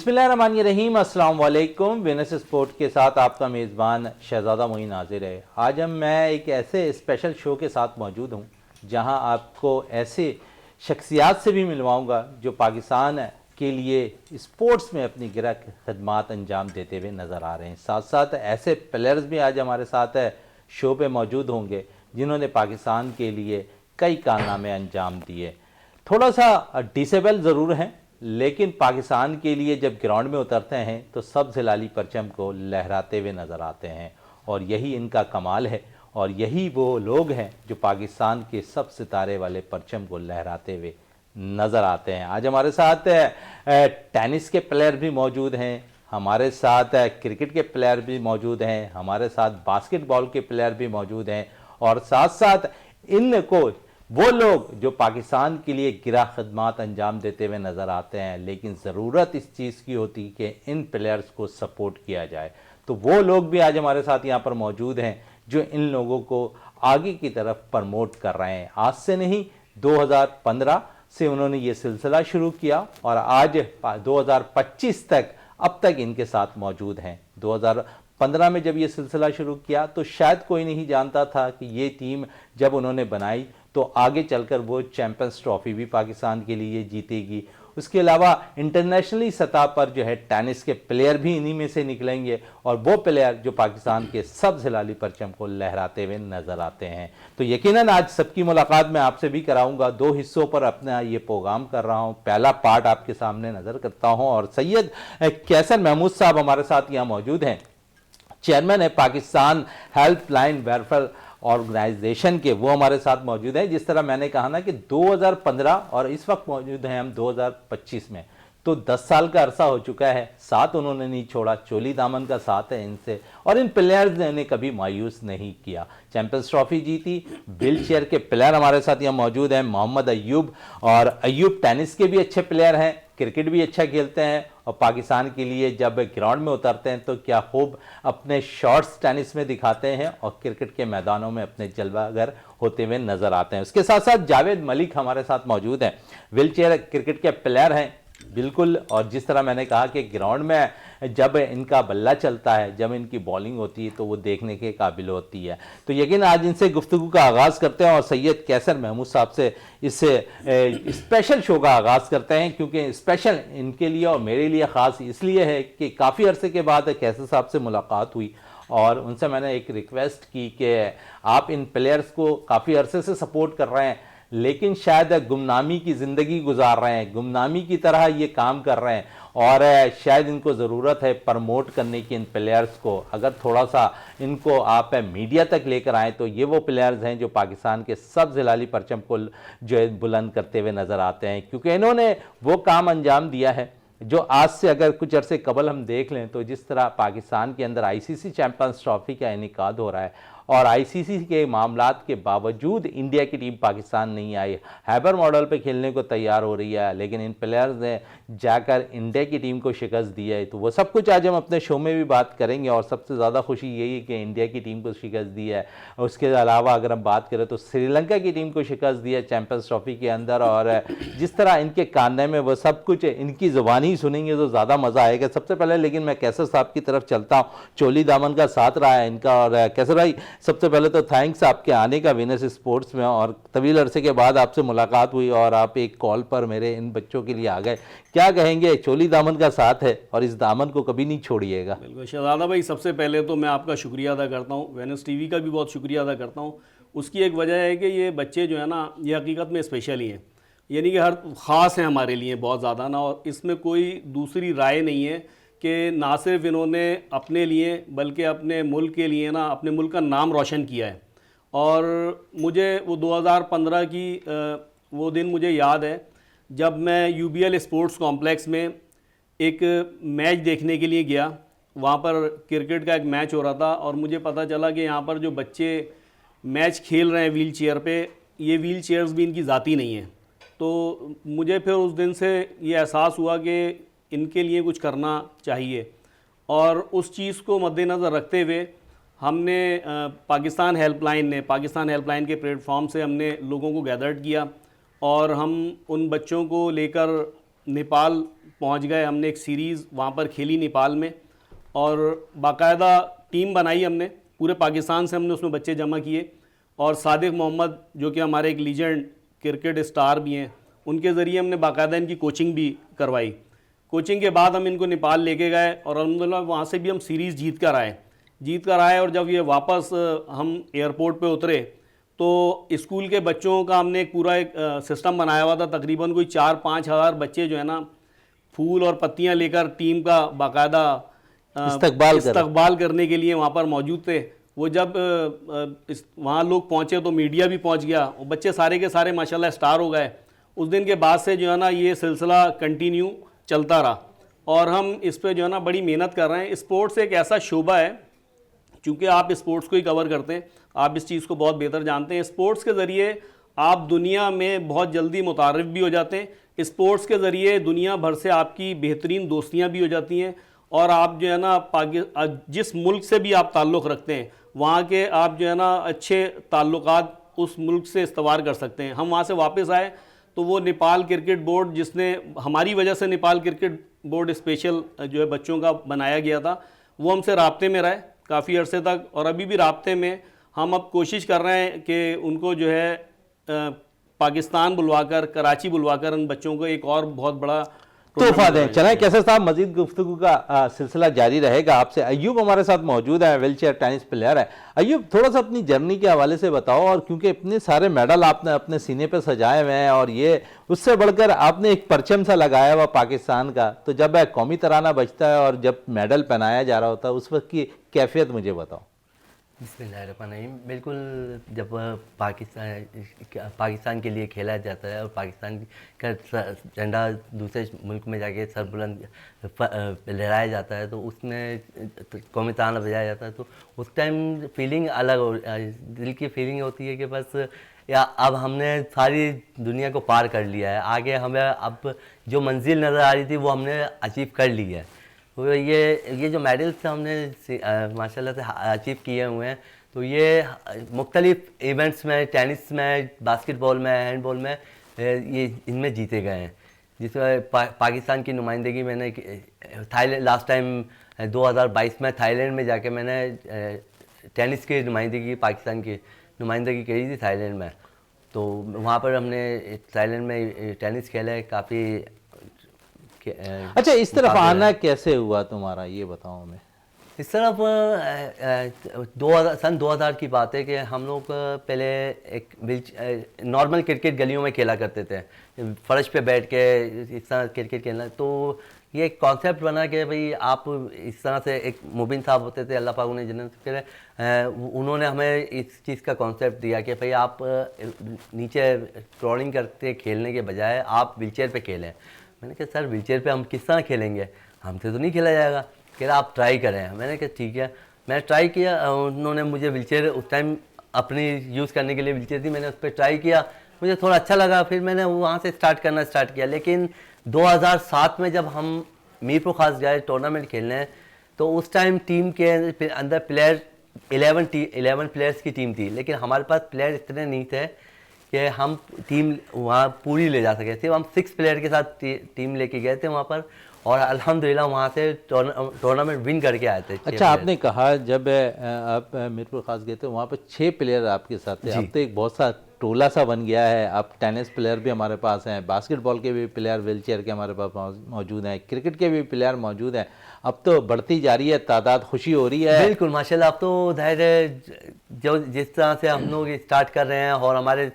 बिस्मिल्लाहिर्रहमानिर्रहीम, अस्सलाम वालेकुम। विनस स्पोर्ट के साथ आपका मेज़बान शहज़ादा मोइन हाजिर है। आज मैं एक ऐसे स्पेशल शो के साथ मौजूद हूँ जहाँ आपको ऐसे शख्सियात से भी मिलवाऊँगा जो पाकिस्तान के लिए स्पोर्ट्स में अपनी गिरह खदमात अंजाम देते हुए नज़र आ रहे हैं। साथ साथ ऐसे प्लेयर्स भी आज हमारे साथ शो पे मौजूद होंगे जिन्होंने पाकिस्तान के लिए कई कारनामे अंजाम दिए। थोड़ा सा डिसेबल ज़रूर हैं, लेकिन पाकिस्तान के लिए जब ग्राउंड में उतरते हैं तो सब हिलाली परचम को लहराते हुए नज़र आते हैं और यही इनका कमाल है और यही वो लोग हैं जो पाकिस्तान के सब सितारे वाले परचम को लहराते हुए नज़र आते हैं। आज हमारे साथ टेनिस के प्लेयर भी मौजूद हैं, हमारे साथ क्रिकेट के प्लेयर भी मौजूद हैं, हमारे साथ बास्केटबॉल के प्लेयर भी मौजूद हैं और साथ साथ इनको वो लोग जो पाकिस्तान के लिए गिरा खदमात अंजाम देते हुए नज़र आते हैं, लेकिन ज़रूरत इस चीज़ की होती कि इन प्लेयर्स को सपोर्ट किया जाए। तो वो लोग भी आज हमारे साथ यहाँ पर मौजूद हैं जो इन लोगों को आगे की तरफ प्रमोट कर रहे हैं। आज से नहीं, 2015 से उन्होंने ये सिलसिला शुरू किया और आज 2025 तक अब तक इनके साथ मौजूद हैं। 2015 में जब ये सिलसिला शुरू किया तो शायद कोई नहीं जानता था कि ये टीम जब उन्होंने बनाई तो आगे चलकर वो चैंपियंस ट्रॉफी भी पाकिस्तान के लिए जीतेगी। उसके अलावा इंटरनेशनली सतह पर जो है टेनिस के प्लेयर भी इन्हीं में से निकलेंगे और वो प्लेयर जो पाकिस्तान के सब हिलाली परचम को लहराते हुए नज़र आते हैं। तो यकीनन आज सबकी मुलाकात मैं आपसे भी कराऊंगा। 2 हिस्सों पर अपना ये प्रोग्राम कर रहा हूँ। पहला पार्ट आपके सामने नज़र करता हूँ और सैयद कैसर महमूद साहब हमारे साथ यहाँ मौजूद हैं, चेयरमैन है पाकिस्तान हेल्पलाइन वेलफेयर ऑर्गेनाइजेशन के, वो हमारे साथ मौजूद है। जिस तरह मैंने कहा ना कि 2015 और इस वक्त मौजूद हैं हम 2025 में, तो 10 साल का अरसा हो चुका है। साथ उन्होंने नहीं छोड़ा, चोली दामन का साथ है इनसे और इन प्लेयर्स ने उन्हें कभी मायूस नहीं किया। चैंपियंस ट्रॉफी जीती। व्हील चेयर के प्लेयर हमारे साथ यहाँ मौजूद हैं, मोहम्मद अयूब, और अयूब टेनिस के भी अच्छे प्लेयर हैं, क्रिकेट भी अच्छा खेलते हैं और पाकिस्तान के लिए जब ग्राउंड में उतरते हैं तो क्या खूब अपने शॉट्स टेनिस में दिखाते हैं और क्रिकेट के मैदानों में अपने जलवागर होते हुए नजर आते हैं। उसके साथ साथ जावेद मलिक हमारे साथ मौजूद हैं, व्हील चेयर क्रिकेट के प्लेयर हैं बिल्कुल। और जिस तरह मैंने कहा कि ग्राउंड में जब इनका बल्ला चलता है, जब इनकी बॉलिंग होती है तो वो देखने के काबिल होती है। तो यकीन आज इनसे गुफ्तगू का आगाज़ करते हैं और सैयद कैसर महमूद साहब से इससे स्पेशल शो का आगाज़ करते हैं, क्योंकि स्पेशल इनके लिए और मेरे लिए ख़ास इसलिए है कि काफ़ी अरसे के बाद कैसर साहब से मुलाकात हुई और उनसे मैंने एक रिक्वेस्ट की कि आप इन प्लेयर्स को काफ़ी अरसे से सपोर्ट कर रहे हैं, लेकिन शायद गुमनामी की ज़िंदगी गुजार रहे हैं, गुमनामी की तरह ये काम कर रहे हैं और शायद इनको ज़रूरत है प्रमोट करने की इन प्लेयर्स को। अगर थोड़ा सा इनको आप मीडिया तक लेकर आएँ तो ये वो प्लेयर्स हैं जो पाकिस्तान के सब हिलाली परचम को जो है बुलंद करते हुए नज़र आते हैं, क्योंकि इन्होंने वो काम अंजाम दिया है जो आज से अगर कुछ अरसे कबल हम देख लें तो जिस तरह पाकिस्तान के अंदर आईसीसी चैंपियंस ट्रॉफी का इनेकाद हो रहा है और आईसीसी के मामलात के बावजूद इंडिया की टीम पाकिस्तान नहीं आई, हैबर मॉडल पे खेलने को तैयार हो रही है, लेकिन इन प्लेयर्स ने जाकर इंडिया की टीम को शिकस्त दी है। तो वो सब कुछ आज हम अपने शो में भी बात करेंगे और सबसे ज़्यादा खुशी यही है कि इंडिया की टीम को शिकस्त दी है। उसके अलावा अगर हम बात करें तो श्रीलंका की टीम को शिकस्त दी है चैंपियंस ट्रॉफी के अंदर और जिस तरह इनके कानने में वो सब कुछ इनकी ज़ुबानी ही सुनेंगे तो ज़्यादा मज़ा आएगा। सबसे पहले लेकिन मैं कैसर साहब की तरफ चलता हूँ, चोली दामन का साथ रहा है इनका। और कैसर भाई, सबसे पहले तो थैंक्स आपके आने का विनस स्पोर्ट्स में, और तवील अरसे के बाद आपसे मुलाकात हुई और आप एक कॉल पर मेरे इन बच्चों के लिए आ गए। क्या कहेंगे? चोली दामन का साथ है और इस दामन को कभी नहीं छोड़िएगा। बिल्कुल शहजादा भाई, सबसे पहले तो मैं आपका शुक्रिया अदा करता हूँ, वेनस टीवी का भी बहुत शुक्रिया अदा करता हूँ। उसकी एक वजह है कि ये बच्चे जो है ना, ये हकीकत में स्पेशल ही हैं, यानी कि हर ख़ास हैं हमारे लिए बहुत ज़्यादा ना, और इसमें कोई दूसरी राय नहीं है कि ना सिर्फ इन्होंने अपने लिए बल्कि अपने मुल्क के लिए ना, अपने मुल्क का नाम रोशन किया है। और मुझे वो 2015 की वो दिन मुझे याद है जब मैं यूबीएल स्पोर्ट्स कॉम्प्लेक्स में एक मैच देखने के लिए गया। वहाँ पर क्रिकेट का एक मैच हो रहा था और मुझे पता चला कि यहाँ पर जो बच्चे मैच खेल रहे हैं व्हील चेयर पे, ये व्हील चेयर्स भी इनकी ज़ाती नहीं है। तो मुझे फिर उस दिन से ये एहसास हुआ कि इनके लिए कुछ करना चाहिए, और उस चीज़ को मद्देनज़र रखते हुए हमने पाकिस्तान हेल्पलाइन के प्लेटफॉर्म से हमने लोगों को गैदर्ड किया और हम उन बच्चों को लेकर नेपाल पहुंच गए। हमने एक सीरीज़ वहाँ पर खेली नेपाल में, और बाकायदा टीम बनाई हमने, पूरे पाकिस्तान से हमने उसमें बच्चे जमा किए, और सादिक मोहम्मद जो कि हमारे एक लीजेंड क्रिकेट स्टार भी हैं, उनके ज़रिए हमने बाकायदा इनकी कोचिंग भी करवाई। कोचिंग के बाद हम इनको नेपाल लेके गए, और अल्हम्दुलिल्लाह वहाँ से भी हम सीरीज़ जीत कर आए। और जब ये वापस हम एयरपोर्ट पे उतरे तो स्कूल के बच्चों का हमने एक पूरा एक सिस्टम बनाया हुआ था। तकरीबन कोई 4-5 हज़ार बच्चे जो है ना, फूल और पत्तियां लेकर टीम का बाकायदा इस्तकबाल करने के लिए वहाँ पर मौजूद थे। वो जब वहाँ लोग पहुँचे तो मीडिया भी पहुँच गया, और बच्चे सारे के सारे माशाल्लाह स्टार हो गए। उस दिन के बाद से जो है ना ये सिलसिला कंटिन्यू चलता रहा, और हम इस पर जो है ना बड़ी मेहनत कर रहे हैं। स्पोर्ट्स एक ऐसा शोबा है, क्योंकि आप स्पोर्ट्स को ही कवर करते हैं, आप इस चीज़ को बहुत बेहतर जानते हैं। स्पोर्ट्स के ज़रिए आप दुनिया में बहुत जल्दी मुतारिफ भी हो जाते हैं। स्पोर्ट्स के ज़रिए दुनिया भर से आपकी बेहतरीन दोस्तियां भी हो जाती हैं, और आप जो है ना जिस मुल्क से भी आप ताल्लुक़ रखते हैं, वहाँ के आप जो है ना अच्छे ताल्लुकात उस मुल्क से इस्तवार कर सकते हैं। हम वहाँ से वापस आए तो वो नेपाल क्रिकेट बोर्ड, जिसने हमारी वजह से नेपाल क्रिकेट बोर्ड स्पेशल जो है बच्चों का बनाया गया था, वो हमसे राब्ते में रहे काफ़ी अरसे तक, और अभी भी राब्ते में। हम अब कोशिश कर रहे हैं कि उनको जो है पाकिस्तान बुलवाकर, कराची बुलवाकर उन बच्चों को एक और बहुत बड़ा तोहफा दें। चलें कैसर साहब, मजीद गुफ्तगू का सिलसिला जारी रहेगा आपसे। अय्यूब हमारे साथ मौजूद है, व्हीलचेयर टेनिस प्लेयर है। अय्यूब, थोड़ा सा अपनी जर्नी के हवाले से बताओ, और क्योंकि इतने सारे मेडल आपने अपने सीने पे सजाए हुए हैं, और ये उससे बढ़कर आपने एक परचम सा लगाया हुआ पाकिस्तान का, तो जब कौमी तराना बजता है और जब मेडल पहनाया जा रहा होता है, उस वक्त की कैफियत मुझे बताओ। बिस्मिल्लाहिर्रहमानिर्रहीम। बिल्कुल, जब पाकिस्तान के लिए खेला जाता है और पाकिस्तान का झंडा दूसरे मुल्क में जाके सर बुलंद लहराया जाता है, तो उसमें कौमी तराना बजाया जाता है, तो उस टाइम फीलिंग अलग हो, दिल की फीलिंग होती है कि बस या अब हमने सारी दुनिया को पार कर लिया है, आगे हमें अब जो मंजिल नज़र आ रही थी वो हमने अचीव कर ली है। तो ये जो मेडल्स हमने माशाल्लाह से अचीव किए हुए हैं, तो ये मुख्तलिफ इवेंट्स में, टेनिस में, बास्केटबॉल में, हैंडबॉल में, ये इनमें जीते गए हैं। जिसमें पाकिस्तान की नुमाइंदगी मैंने थाईलैंड, लास्ट टाइम 2022 में थाईलैंड में जाके मैंने टेनिस की नुमाइंदगी, पाकिस्तान की नुमाइंदगी करी थी थाईलैंड में। तो वहाँ पर हमने थाईलैंड में टेनिस खेला है काफ़ी। अच्छा, इस तरफ आना कैसे हुआ तुम्हारा, ये बताओ हमें। इस तरफ सन 2000 की बात है कि हम लोग पहले एक नॉर्मल क्रिकेट गलियों में खेला करते थे, फर्श पे बैठ के इस तरह क्रिकेट खेलना। तो ये एक कॉन्सेप्ट बना कि भाई आप इस तरह से, एक मुबिन साहब होते थे, अल्लाह पाक उन्हें जन्नत करे, उन्होंने हमें इस चीज़ का कॉन्सेप्ट दिया कि भाई आप नीचे क्रॉलिंग करते खेलने के बजाय आप व्हीलचेयर पे खेलें। मैंने कहा सर व्हीलचेयर पे हम किस तरह खेलेंगे, हमसे तो नहीं खेला जाएगा। कह रहा आप ट्राई करें। मैंने कहा ठीक है। मैं ट्राई किया, उन्होंने मुझे व्हीलचेयर उस टाइम अपनी यूज़ करने के लिए व्हीलचेयर थी, मैंने उस पर ट्राई किया, मुझे थोड़ा अच्छा लगा, फिर मैंने वहाँ से स्टार्ट किया। लेकिन 2007 में जब हम मीरपुर खास गए टूर्नामेंट खेलने, तो उस टाइम टीम के अंदर प्लेयर 11 प्लेयर्स की टीम थी, लेकिन हमारे पास प्लेयर इतने नहीं थे कि हम टीम वहाँ पूरी ले जा सके। सिर्फ हम 6 प्लेयर के साथ टीम लेके गए थे वहाँ पर, और अल्हम्दुलिल्लाह वहाँ से टूर्नामेंट विन करके आए थे। अच्छा, आपने कहा जब आप मीरपुर खास गए थे, वहाँ पर 6 प्लेयर आपके साथ थे। अब तो एक बहुत सा टोला सा बन गया है। अब टेनिस प्लेयर भी हमारे पास हैं, बास्केटबॉल के भी प्लेयर व्हीलचेयर के हमारे पास मौजूद हैं, क्रिकेट के भी प्लेयर मौजूद हैं। अब तो बढ़ती जा रही है तादाद, खुशी हो रही है। बिल्कुल माशाल्लाह। अब तो जाहिर है जो जिस तरह से हम लोग स्टार्ट कर रहे हैं और हमारे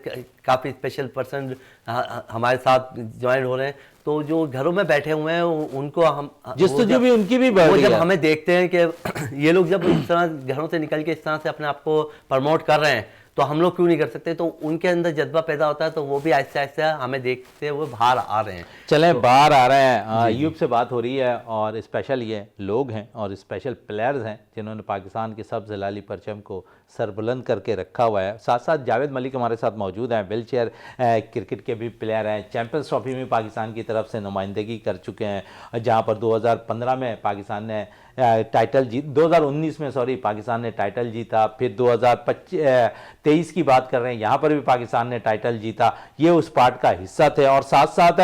काफ़ी स्पेशल पर्सन हमारे साथ ज्वाइन हो रहे हैं, तो जो घरों में बैठे हुए हैं उनको हम जिस्तजू भी उनकी भी बढ़ रही है। जब हमें देखते हैं कि ये लोग जब इस तरह घरों से निकल के इस तरह से अपने आप को प्रमोट कर रहे हैं, तो हम लोग क्यों नहीं कर सकते। तो उनके अंदर जज्बा पैदा होता है, तो वो भी आहिस्ते आहिस्ते हमें देखते हुए बाहर आ रहे हैं। चलें, बाहर आ रहे हैं। अय्यूब से बात हो रही है, और स्पेशल ये लोग हैं और स्पेशल प्लेयर्स हैं जिन्होंने पाकिस्तान के सब्ज़ लाली परचम को सरबुलंद करके रखा हुआ है। साथ साथ जावेद मलिक हमारे साथ मौजूद हैं, व्हीलचेयर क्रिकेट के भी प्लेयर हैं, चैम्पियंस ट्रॉफी में पाकिस्तान की तरफ से नुमाइंदगी कर चुके हैं, जहाँ पर 2015 में पाकिस्तान ने टाइटल जीत 2019 में, सॉरी, पाकिस्तान ने टाइटल जीता। फिर 2023 की बात कर रहे हैं, यहाँ पर भी पाकिस्तान ने टाइटल जीता। ये उस पार्ट का हिस्सा थे। और साथ साथ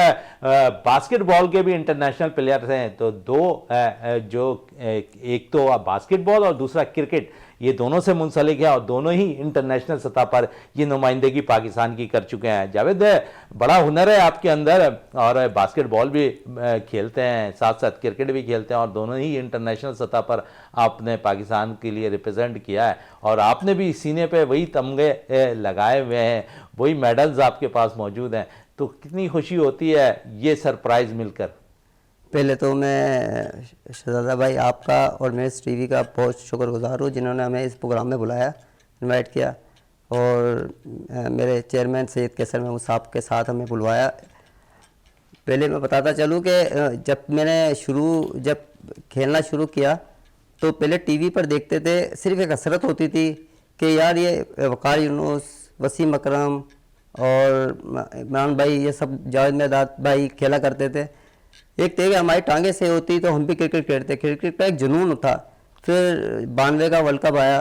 बास्केटबॉल के भी इंटरनेशनल प्लेयर्स हैं। तो दो जो एक तो बास्केटबॉल और दूसरा क्रिकेट, ये दोनों से मुंसलिक है और दोनों ही इंटरनेशनल सतह पर ये नुमाइंदगी पाकिस्तान की कर चुके हैं। जावेद, बड़ा हुनर है आपके अंदर, और बास्केटबॉल भी खेलते हैं, साथ साथ क्रिकेट भी खेलते हैं, और दोनों ही इंटरनेशनल सतह पर आपने पाकिस्तान के लिए रिप्रेजेंट किया है। और आपने भी सीने पे वही तमगे लगाए हुए हैं, वही मेडल्स आपके पास मौजूद हैं। तो कितनी खुशी होती है ये सरप्राइज़ मिलकर। पहले तो मैं शहजादा भाई आपका और मेस टीवी का बहुत शुक्रगुजार हूँ जिन्होंने हमें इस प्रोग्राम में बुलाया, इनवाइट किया, और मेरे चेयरमैन सैयद कैसर महमूद साहब के साथ हमें बुलवाया। पहले मैं बताता चलूँ कि जब मैंने जब खेलना शुरू किया तो पहले टीवी पर देखते थे, सिर्फ एक हसरत होती थी कि यार ये वकार यूनुस, वसीम अकरम और इमरान भाई, ये सब जावेद मेहदाद भाई खेला करते थे। एक थे कि हमारी टांगें सही होती तो हम भी क्रिकेट खेलते। क्रिकेट का एक जुनून था। फिर 92 का वर्ल्ड कप आया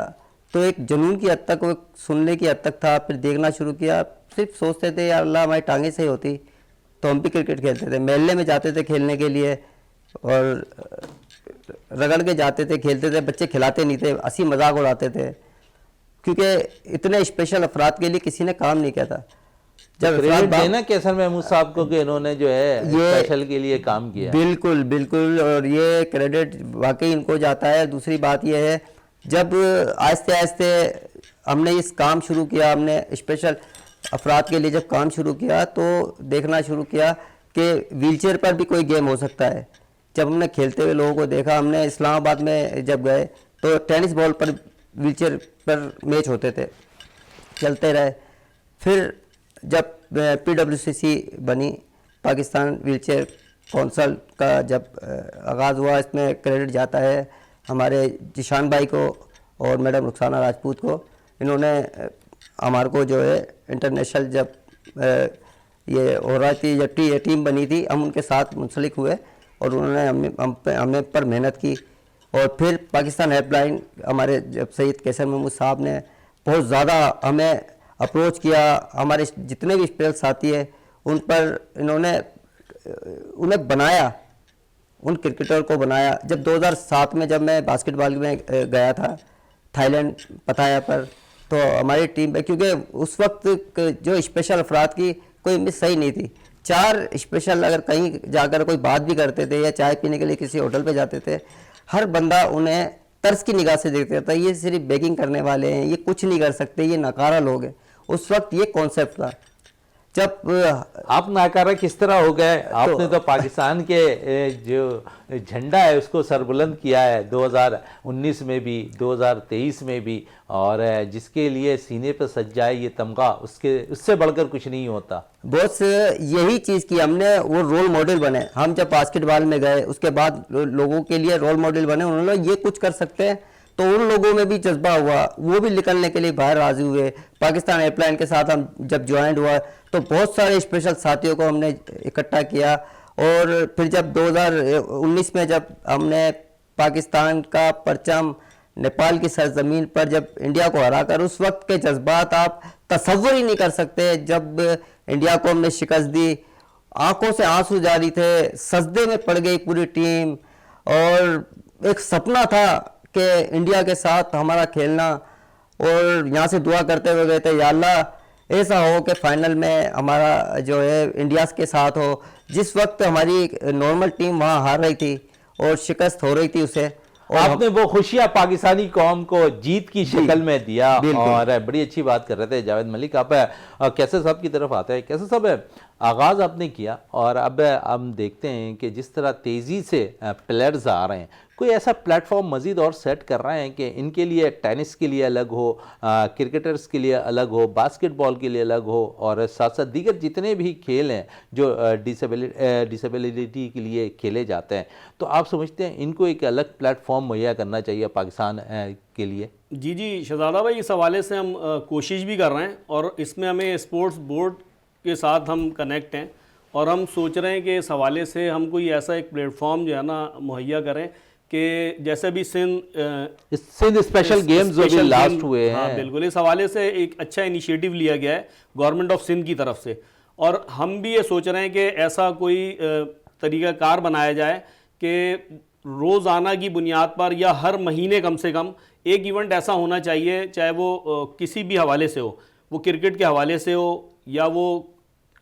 तो एक जुनून की हद तक, वो सुनने की हद तक था। फिर देखना शुरू किया, सिर्फ सोचते थे यार अल्लाह हमारी टांगें सही होती तो हम भी क्रिकेट खेलते थे। मेले में जाते थे खेलने के लिए और रगड़ के जाते थे, खेलते थे। बच्चे खिलाते नहीं थे, हंसी मजाक उड़ाते थे, क्योंकि इतने स्पेशल अफराद के लिए किसी ने काम नहीं किया था। जब क्रेडिट देना कैसर महमूद साहब को कि इन्होंने जो है ये स्पेशल के लिए काम किया। बिल्कुल बिल्कुल, और ये क्रेडिट वाकई इनको जाता है। दूसरी बात ये है, जब आहिस्ते आहिस्ते हमने इस काम शुरू किया, हमने स्पेशल अफराद के लिए जब काम शुरू किया तो देखना शुरू किया कि व्हीलचेयर पर भी कोई गेम हो सकता है। जब हमने खेलते हुए लोगों को देखा, हमने इस्लामाबाद में जब गए तो टेनिस बॉल पर व्हीलचेयर पर मैच होते थे, चलते रहे। फिर जब PWCC बनी, पाकिस्तान व्हीलचेयर कौंसल का जब आगाज़ हुआ, इसमें क्रेडिट जाता है हमारे जिशान भाई को और मैडम रुखसाना राजपूत को। इन्होंने हमारे को जो है इंटरनेशनल जब ये हो रहा थी, जब टीम बनी थी, हम उनके साथ मुंसलिक हुए और उन्होंने हमें पर मेहनत की। और फिर पाकिस्तान हेल्पलाइन, हमारे जब सैयद कैसर महमूद साहब ने बहुत ज़्यादा हमें अप्रोच किया, हमारे जितने भी स्पेशल साथी है उन पर इन्होंने उन्हें बनाया, उन क्रिकेटर को बनाया। जब 2007 में जब मैं बास्केटबॉल में गया था थाईलैंड पताया पर, तो हमारी टीम पे, क्योंकि उस वक्त जो स्पेशल अफराद की कोई मिस सही नहीं थी। 4 स्पेशल अगर कहीं जाकर कोई बात भी करते थे या चाय पीने के लिए किसी होटल पे जाते थे, हर बंदा उन्हें तर्स की निगाह से देखता था, ये सिर्फ बेगिंग करने वाले हैं, ये कुछ नहीं कर सकते, ये नकारा लोग हैं। उस वक्त ये कॉन्सेप्ट था। जब आप नाकारा किस तरह हो गए? आपने तो पाकिस्तान के जो झंडा है उसको सरबुलंद किया है 2019 में भी, 2023 में भी, और जिसके लिए सीने पर सज जाए ये तमगा, उससे बढ़कर कुछ नहीं होता। बॉस, यही चीज़ की हमने, वो रोल मॉडल बने। हम जब बास्केटबॉल में गए उसके बाद लोगों के लिए रोल मॉडल बने, उन्होंने ये कुछ कर सकते हैं तो उन लोगों में भी जज्बा हुआ, वो भी निकलने के लिए बाहर राजी हुए। पाकिस्तान हेल्पलाइन के साथ हम जब ज्वाइंट हुआ तो बहुत सारे स्पेशल साथियों को हमने इकट्ठा किया। और फिर जब 2019 में जब हमने पाकिस्तान का परचम नेपाल की सरजमीन पर जब इंडिया को हराकर, उस वक्त के जज्बात आप तसव्वुर ही नहीं कर सकते। जब इंडिया को हमने शिकस्त दी, आंखों से आंसू जारी थे, सजदे में पड़ गई पूरी टीम, और एक सपना था कि इंडिया के साथ हमारा खेलना। और यहाँ से दुआ करते हुए गए थे, या अल्लाह ऐसा हो कि फाइनल में हमारा जो है इंडिया के साथ हो। जिस वक्त हमारी नॉर्मल टीम वहाँ हार रही थी और शिकस्त हो रही थी उसे, और आपने वो खुशियां पाकिस्तानी कौम को जीत की शक्ल में दिया। और बड़ी अच्छी बात कर रहे थे जावेद मलिक। आप कैसर साहब की तरफ आते हैं। कैसर साहब, आगाज़ आपने किया और अब हम देखते हैं कि जिस तरह तेज़ी से प्लेयर्स आ रहे हैं, कोई ऐसा प्लेटफॉर्म मज़ीद और सेट कर रहे हैं कि इनके लिए टेनिस के लिए अलग हो, क्रिकेटर्स के लिए अलग हो, बास्केटबॉल के लिए अलग हो, और साथ साथ दीगर जितने भी खेल हैं जो डिसेबिलिटी के लिए खेले जाते हैं, तो आप समझते हैं इनको एक अलग प्लेटफॉर्म मुहैया करना चाहिए पाकिस्तान के लिए? जी शहजादा भाई, इस हवाले से हम कोशिश भी कर रहे हैं, और इसमें हमें स्पोर्ट्स बोर्ड के साथ हम कनेक्ट हैं, और हम सोच रहे हैं कि इस हवाले से हम कोई ऐसा एक प्लेटफॉर्म जो है ना मुहैया करें कि जैसे भी सिंध स्पेशल गेम्स जो भी लास्ट हुए हाँ हैं, बिल्कुल, इस हवाले से एक अच्छा इनिशिएटिव लिया गया है गवर्नमेंट ऑफ सिंध की तरफ से, और हम भी ये सोच रहे हैं कि ऐसा कोई तरीक़ाकार बनाया जाए कि रोज़ाना की बुनियाद पर या हर महीने कम से कम एक इवेंट ऐसा होना चाहिए, चाहे वो किसी भी हवाले से हो, वो क्रिकेट के हवाले से हो या वो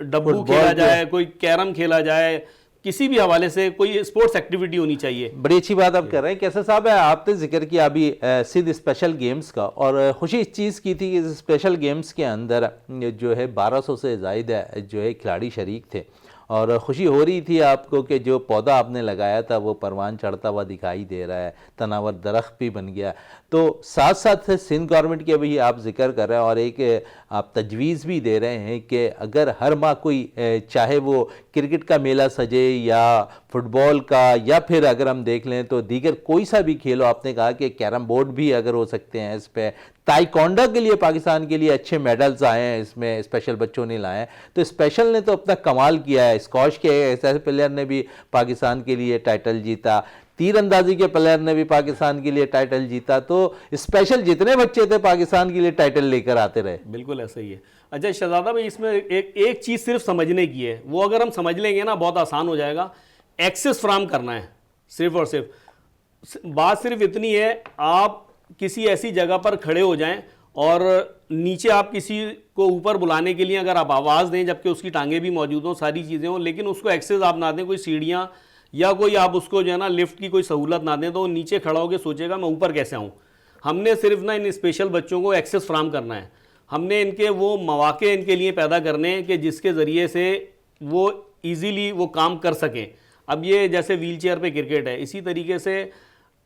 डब्बू खेला जाए, कोई कैरम खेला जाए, किसी भी हवाले से कोई स्पोर्ट्स एक्टिविटी होनी चाहिए। बड़ी अच्छी बात आप कर रहे हैं। कैसा साहब है, आपने जिक्र किया अभी सिंध स्पेशल गेम्स का, और खुशी इस चीज़ की थी कि इस स्पेशल गेम्स के अंदर जो है 1200 से ज़ायद जो है खिलाड़ी शरीक थे, और खुशी हो रही थी आपको कि जो पौधा आपने लगाया था वो परवान चढ़ता हुआ दिखाई दे रहा है, तनावर दरख्त भी बन गया। तो साथ साथ सिंध गवर्नमेंट की अभी आप जिक्र कर रहे हैं और एक आप तजवीज़ भी दे रहे हैं कि अगर हर माह कोई चाहे वो क्रिकेट का मेला सजे या फुटबॉल का, या फिर अगर हम देख लें तो दीगर कोई सा भी खेल हो, आपने कहा कि कैरम बोर्ड भी अगर हो सकते हैं इस पर, ताइक्वांडो के लिए पाकिस्तान के लिए अच्छे मेडल्स आए हैं, इसमें स्पेशल बच्चों ने लाए हैं, तो स्पेशल ने तो अपना कमाल किया है। स्कॉश के ऐसे प्लेयर ने भी पाकिस्तान के लिए टाइटल जीता, तीरंदाजी के प्लेयर ने भी पाकिस्तान के लिए टाइटल जीता, तो स्पेशल जितने बच्चे थे पाकिस्तान के लिए टाइटल लेकर आते रहे। बिल्कुल ऐसा ही है। अच्छा शहजादा भाई, इसमें एक चीज़ सिर्फ समझने की है, वो अगर हम समझ लेंगे ना बहुत आसान हो जाएगा। एक्सेस फ्राहम करना है सिर्फ और सिर्फ, बात सिर्फ इतनी है, आप किसी ऐसी जगह पर खड़े हो जाएं और नीचे आप किसी को ऊपर बुलाने के लिए अगर आप आवाज़ दें जबकि उसकी टांगें भी मौजूद हों, सारी चीज़ें हों, लेकिन उसको एक्सेस आप ना दें, कोई सीढ़ियाँ या कोई आप उसको जो है ना लिफ्ट की कोई सहूलत ना दें, तो वो नीचे खड़ा होकर सोचेगा मैं ऊपर कैसे आऊँ। हमने सिर्फ ना इन स्पेशल बच्चों को एक्सेस फ्राहम करना है, हमने इनके वो मौके इनके लिए पैदा करने हैं कि जिसके ज़रिए से वो ईज़िली वो काम कर सकें। अब ये जैसे व्हील चेयर पर क्रिकेट है, इसी तरीके से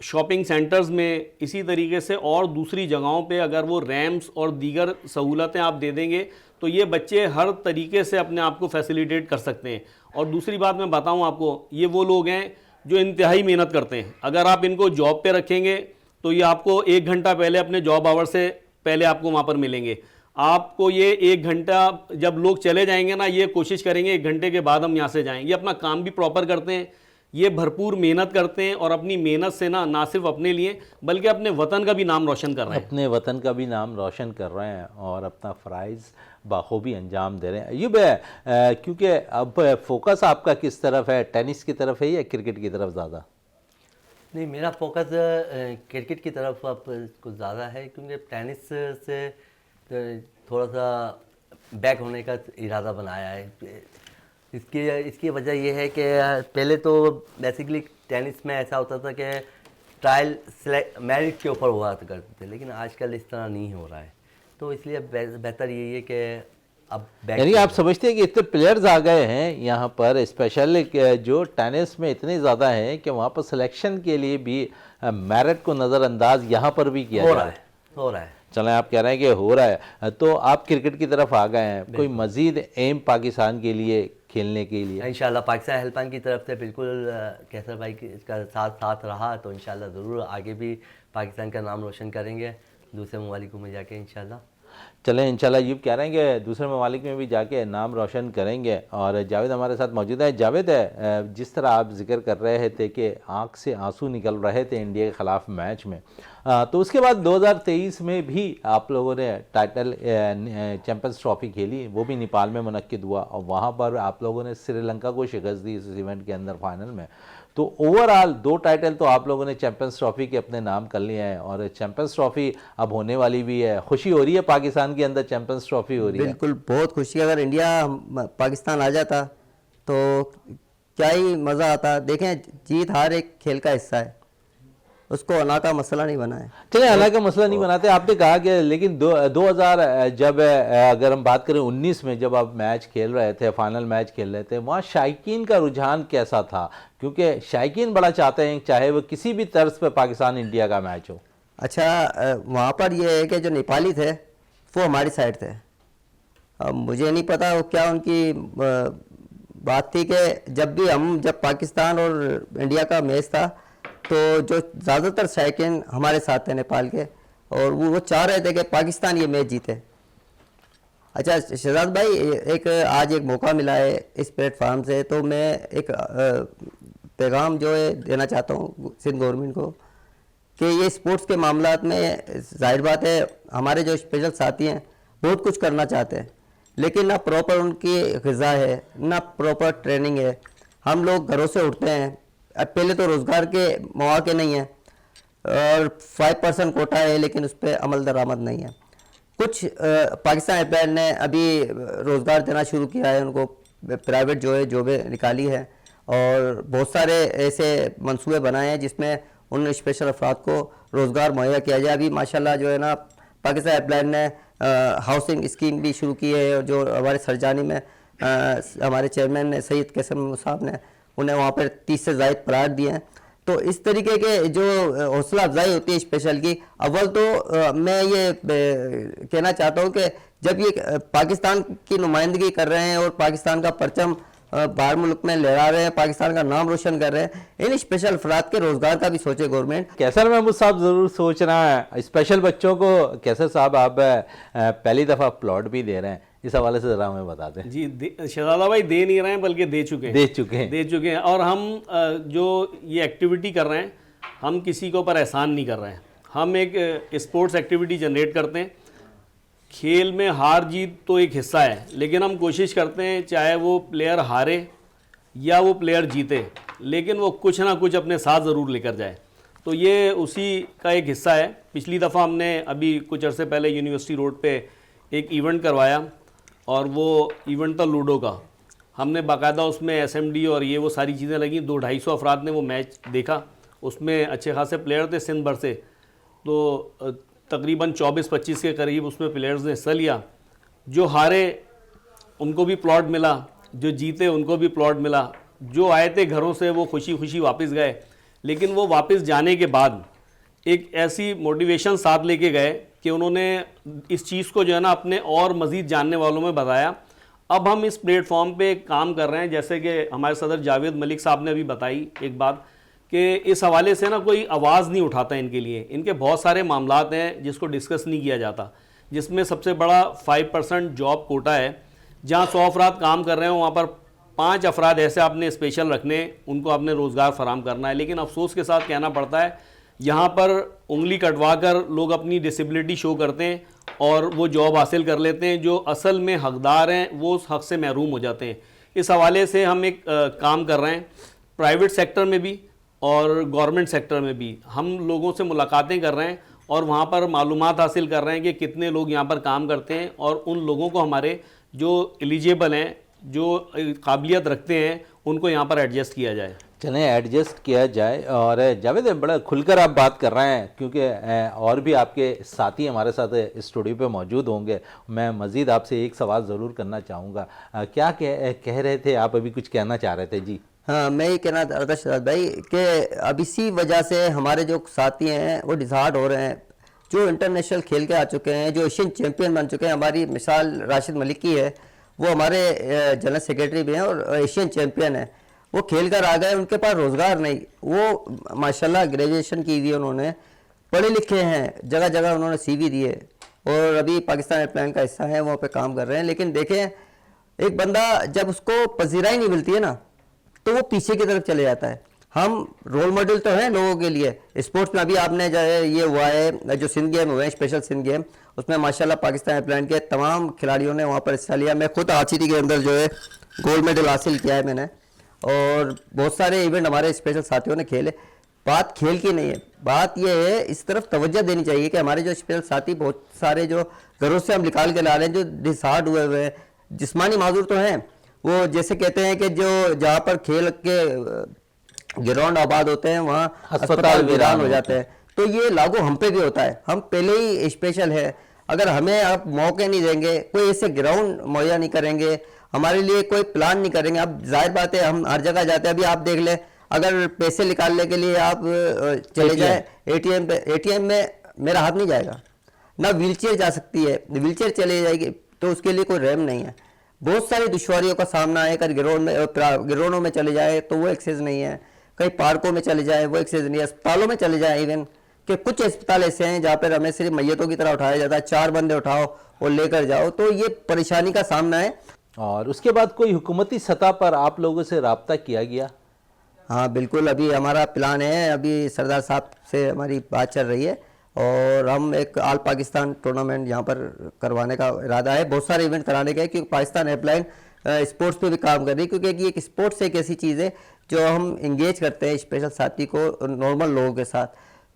शॉपिंग सेंटर्स में, इसी तरीके से और दूसरी जगहों पे अगर वो रैम्प्स और दीगर सहूलतें आप दे देंगे तो ये बच्चे हर तरीके से अपने आप को फैसिलिटेट कर सकते हैं। और दूसरी बात मैं बताऊं आपको, ये वो लोग हैं जो इंतहाई मेहनत करते हैं। अगर आप इनको जॉब पे रखेंगे तो ये आपको 1 घंटा पहले अपने जॉब आवर से पहले आपको वहाँ पर मिलेंगे। आपको ये 1 घंटा जब लोग चले जाएंगे ना, ये कोशिश करेंगे 1 घंटे के बाद हम यहाँ से जाएँ। ये अपना काम भी प्रॉपर करते हैं, ये भरपूर मेहनत करते हैं और अपनी मेहनत से ना सिर्फ अपने लिए बल्कि अपने वतन का भी नाम रोशन कर रहे हैं, अपने वतन का भी नाम रोशन कर रहे हैं और अपना फ़राइज़ बाखूबी अंजाम दे रहे हैं। अयूब क्योंकि अब फोकस आपका किस तरफ है, टेनिस की तरफ है या क्रिकेट की तरफ ज़्यादा? नहीं, मेरा फोकस क्रिकेट की तरफ अब कुछ ज़्यादा है, क्योंकि टेनिस से थोड़ा सा बैक होने का इरादा बनाया है। इसकी वजह यह है कि पहले तो बेसिकली टेनिस में ऐसा होता था कि ट्रायल मेरिट के ऊपर हुआ करते थे, लेकिन आजकल इस तरह नहीं हो रहा है, तो इसलिए बेहतर यही है कि अब यानी आप समझते हैं कि इतने प्लेयर्स आ गए हैं यहाँ पर, स्पेशल जो टेनिस में इतने ज़्यादा हैं कि वहाँ पर सिलेक्शन के लिए भी मेरिट को नज़रअंदाज यहाँ पर भी किया हो रहा है। चलें, आप कह रहे हैं कि हो रहा है, तो आप क्रिकेट की तरफ आ गए हैं, कोई मज़ीद एम पाकिस्तान के लिए खेलने के लिए? इंशाल्लाह पाकिस्तान हेल्पलाइन की तरफ से बिल्कुल कैसर भाई का साथ रहा तो इंशाल्लाह ज़रूर आगे भी पाकिस्तान का नाम रोशन करेंगे दूसरे ममालिकों में जाके इंशाल्लाह। चलें इंशाल्लाह, यूँ कह रहे हैं कि दूसरे ममालिक में भी जाके नाम रोशन करेंगे। और जावेद हमारे साथ मौजूद है। जावेद, जिस तरह आप जिक्र कर रहे थे कि आँख से आंसू निकल रहे थे इंडिया के ख़िलाफ़ मैच में, तो उसके बाद 2023 में भी आप लोगों ने टाइटल चैम्पियंस ट्रॉफी खेली, वो भी नेपाल में मुनक्किद हुआ और वहाँ पर आप लोगों ने श्रीलंका को शिकस्त दी इस इवेंट के अंदर फाइनल में। तो ओवरऑल 2 टाइटल तो आप लोगों ने चैम्पियंस ट्रॉफी के अपने नाम कर लिए हैं और चैम्पियंस ट्रॉफी अब होने वाली भी है। खुशी हो रही है पाकिस्तान के अंदर चैम्पियंस ट्रॉफी हो रही है? बिल्कुल, बहुत खुशी। अगर इंडिया पाकिस्तान आ जाता तो क्या ही मज़ा आता। देखें, जीत हार एक खेल का हिस्सा है, उसको अना का मसला नहीं बना है। चलिए, अना का मसला नहीं बनाते। आपने कहा कि लेकिन 2000 जब अगर हम बात करें 19 में जब आप मैच खेल रहे थे, फाइनल मैच खेल रहे थे, वहाँ शायकीन का रुझान कैसा था? क्योंकि शायकीन बड़ा चाहते हैं चाहे वो किसी भी तर्ज पे पाकिस्तान इंडिया का मैच हो। अच्छा, वहाँ पर ये है कि जो नेपाली थे वो हमारी साइड थे। अब मुझे नहीं पता वो क्या उनकी बात थी कि जब पाकिस्तान और इंडिया का मैच था तो जो ज़्यादातर शायकीन हमारे साथ थे नेपाल के, और वो चाह रहे थे कि पाकिस्तान ये मैच जीते। अच्छा शहजाद भाई, आज एक मौका मिला है इस प्लेटफार्म से, तो मैं एक पैगाम जो है देना चाहता हूँ सिंध गवर्नमेंट को कि ये स्पोर्ट्स के मामलात में जाहिर बात है हमारे जो स्पेशल साथी हैं बहुत कुछ करना चाहते हैं, लेकिन ना प्रॉपर उनकी ग़िज़ा है, ना प्रॉपर ट्रेनिंग है। हम लोग घरों से उठते हैं, अब पहले तो रोज़गार के मौके नहीं हैं और 5% कोटा है, लेकिन उस पर अमल दरामद नहीं है। कुछ पाकिस्तान एयरलाइन ने अभी रोज़गार देना शुरू किया है, उनको प्राइवेट जो है जॉबें निकाली है और बहुत सारे ऐसे मंसूबे बनाए हैं जिसमें उन स्पेशल अफराद को रोज़गार मुहैया किया जाए। अभी माशाल्लाह जो है ना पाकिस्तान एयरलाइन ने हाउसिंग स्कीम भी शुरू की है, जो हमारे सरजानी में हमारे चेयरमैन ने सईद कसम साहब ने उन्हें वहाँ पर 30 से ज़ायद प्लाट दिए हैं। तो इस तरीके के जो हौसला अफजाई होती है स्पेशल की, अव्वल तो मैं ये कहना चाहता हूँ कि जब ये पाकिस्तान की नुमाइंदगी कर रहे हैं और पाकिस्तान का परचम बाहर मुल्क में लहरा रहे हैं, पाकिस्तान का नाम रोशन कर रहे हैं, इन स्पेशल अफराद के रोज़गार का भी सोचे गवर्नमेंट। कैसर महमूद साहब ज़रूर सोच रहा है स्पेशल बच्चों को। कैसर साहब आप पहली दफ़ा प्लॉट भी दे रहे हैं, इस हवाले से ज़रा हमें बता दें। जी शहजादा भाई दे नहीं रहे हैं बल्कि दे चुके हैं और हम जो ये एक्टिविटी कर रहे हैं हम किसी के ऊपर एहसान नहीं कर रहे हैं। हम एक स्पोर्ट्स एक्टिविटी जनरेट करते हैं। खेल में हार जीत तो एक हिस्सा है, लेकिन हम कोशिश करते हैं चाहे वो प्लेयर हारे या वो प्लेयर जीते, लेकिन वो कुछ ना कुछ अपने साथ ज़रूर लेकर जाए। तो ये उसी का एक हिस्सा है। पिछली दफ़ा हमने अभी कुछ अरसे पहले यूनिवर्सिटी रोड पे एक इवेंट करवाया और वो इवेंट था लूडो का। हमने बाकायदा उसमें SMD और ये वो सारी चीज़ें लगी। 200-250 अफराद ने वो मैच देखा। उसमें अच्छे खासे प्लेयर थे सिंध भर से, तो तकरीबन 24-25 के करीब उसमें प्लेयर्स ने हिस्सा लिया। जो हारे उनको भी प्लॉट मिला, जो जीते उनको भी प्लॉट मिला। जो आए थे घरों से वो खुशी खुशी वापस गए, लेकिन वो वापस जाने के बाद एक ऐसी मोटिवेशन साथ लेके गए कि उन्होंने इस चीज़ को जो है ना अपने और मज़ीद जानने वालों में बताया। अब हम इस प्लेटफॉर्म पे काम कर रहे हैं, जैसे कि हमारे सदर जावेद मलिक साहब ने अभी बताई एक बात कि इस हवाले से ना कोई आवाज़ नहीं उठाता इनके लिए। इनके बहुत सारे मामलात हैं जिसको डिस्कस नहीं किया जाता, जिसमें सबसे बड़ा 5% जॉब कोटा है। जहाँ 100 अफराद काम कर रहे हैं वहाँ पर 5 अफराद ऐसे आपने स्पेशल रखने, उनको आपने रोज़गार फराम करना है। लेकिन अफसोस के साथ कहना पड़ता है यहाँ पर उंगली कटवा कर लोग अपनी डिसेबिलिटी शो करते हैं और वो जॉब हासिल कर लेते हैं। जो असल में हकदार हैं वो उस हक से महरूम हो जाते हैं। इस हवाले से हम एक काम कर रहे हैं, प्राइवेट सेक्टर में भी और गवर्नमेंट सेक्टर में भी हम लोगों से मुलाकातें कर रहे हैं और वहाँ पर मालूमात हासिल कर रहे हैं कि कितने लोग यहाँ पर काम करते हैं और उन लोगों को हमारे जो एलिजिबल हैं, जो काबिलियत रखते हैं, उनको यहाँ पर एडजस्ट किया जाए। चलें एडजस्ट किया जाए। और जावेद बड़ा खुलकर आप बात कर रहे हैं, क्योंकि और भी आपके साथी हमारे साथ स्टूडियो पे मौजूद होंगे। मैं मज़ीद आपसे एक सवाल ज़रूर करना चाहूँगा। क्या कह रहे थे आप? अभी कुछ कहना चाह रहे थे जी। हाँ, मैं ये कहना चाह रहा था शहजाद भाई कि अब इसी वजह से हमारे जो साथी हैं वो डिसहार्ट हो रहे हैं, जो इंटरनेशनल खेल के आ चुके हैं, जो एशियन चैम्पियन बन चुके हैं। हमारी मिसाल राशिद मलिक की है, वो हमारे जनरल सेक्रेटरी भी हैं और एशियन चैम्पियन है। वो खेल कर आ गए, उनके पास रोज़गार नहीं। वो माशाल्लाह ग्रेजुएशन की हुई, उन्होंने पढ़े लिखे हैं, जगह जगह उन्होंने CV दिए और अभी पाकिस्तान एयरलाइन का हिस्सा है, वहाँ पे काम कर रहे हैं। लेकिन देखें, एक बंदा जब उसको पजीराई नहीं मिलती है ना, तो वो पीछे की तरफ चले जाता है। हम रोल मॉडल तो हैं लोगों के लिए। स्पोर्ट्स में अभी आपने जो है ये हुआ है, जो सिंध गेम हुए हैं, स्पेशल सिंध गेम, उसमें माशाल्लाह पाकिस्तान एयरलाइन के तमाम खिलाड़ियों ने वहाँ पर हिस्सा लिया। मैं खुद आर्चरी के अंदर जो है गोल्ड मेडल हासिल किया है मैंने, और बहुत सारे इवेंट हमारे स्पेशल साथियों ने खेले। बात खेल की नहीं है, बात यह है इस तरफ तवज्जो देनी चाहिए कि हमारे जो स्पेशल साथी बहुत सारे जो घरों से हम निकाल के ला रहे हैं, जो डिसहार्ड हुए हुए हैं, जिस्मानी माजूर तो हैं, वो जैसे कहते हैं कि जो जहाँ पर खेल के ग्राउंड आबाद होते हैं वहाँ अस्पताल वीरान हो जाते हैं। तो ये लागू हम पे भी होता है। हम पहले ही स्पेशल है, अगर हमें आप मौके नहीं देंगे, कोई ऐसे ग्राउंड मुहैया नहीं करेंगे, हमारे लिए कोई प्लान नहीं करेंगे। अब जाहिर बात है हम हर जगह जाते हैं। अभी आप देख लें, अगर पैसे निकालने के लिए आप चले जाए ATM पे, ATM में मेरा हाथ नहीं जाएगा, ना व्हीलचेयर जा सकती है, व्हीलचेयर चले जाएगी तो उसके लिए कोई रैम नहीं है। बहुत सारी दुश्वारियों का सामना है। अगर ग्राउंडों में चले जाए तो वो एक्सेस नहीं है, कहीं पार्कों में चले जाए वो एक्सेस नहीं है, अस्पतालों में चले जाए, इवन कि कुछ अस्पताल ऐसे हैं जहाँ पर हमें सिर्फ मैयतों की तरह उठाया जाता है, 4 बंदे उठाओ और लेकर जाओ। तो ये परेशानी का सामना है। और उसके बाद कोई हुकूमती सतह पर आप लोगों से रब्ता किया गया? हाँ बिल्कुल, अभी हमारा प्लान है, अभी सरदार साहब से हमारी बात चल रही है और हम एक ऑल पाकिस्तान टूर्नामेंट यहाँ पर करवाने का इरादा है। बहुत सारे इवेंट कराने का है क्योंकि पाकिस्तान हेल्पलाइन स्पोर्ट्स पे भी काम कर रही है, क्योंकि ये एक स्पोर्ट्स एक ऐसी चीज़ है जो हम इंगेज करते हैं स्पेशल साथी को नॉर्मल लोगों के साथ।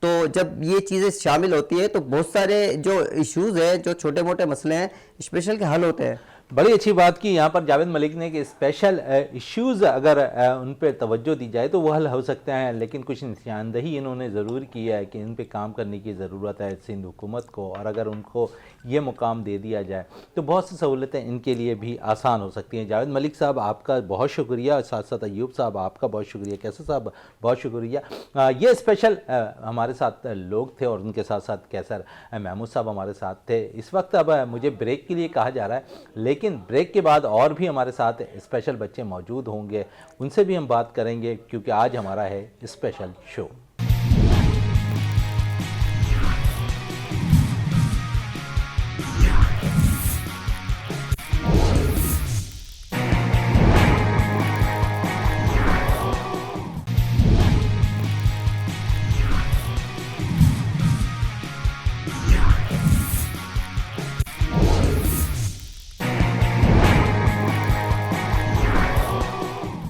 तो जब ये चीज़ें शामिल होती है तो बहुत सारे जो इश्यूज़ हैं, जो छोटे मोटे मसले हैं, स्पेशल के हल होते हैं। बड़ी अच्छी बात की यहाँ पर जावेद मलिक ने कि स्पेशल इश्यूज़ अगर उन पर तवज्जो दी जाए तो वो हल हो सकते हैं, लेकिन कुछ निशानदही इन्होंने ज़रूर किया है कि इन पे काम करने की ज़रूरत है सिंध हुकूमत को, और अगर उनको ये मुकाम दे दिया जाए तो बहुत सी सहूलतें इनके लिए भी आसान हो सकती हैं। जावेद मलिक साहब आपका बहुत शुक्रिया, साथ साथ अयूब साहब आपका बहुत शुक्रिया, कैसर साहब बहुत शुक्रिया। ये स्पेशल हमारे साथ लोग थे और उनके साथ साथ कैसर महमूद साहब हमारे साथ थे। इस वक्त अब मुझे ब्रेक के लिए कहा जा रहा है, लेकिन ब्रेक के बाद और भी हमारे साथ स्पेशल बच्चे मौजूद होंगे, उनसे भी हम बात करेंगे क्योंकि आज हमारा है स्पेशल शो।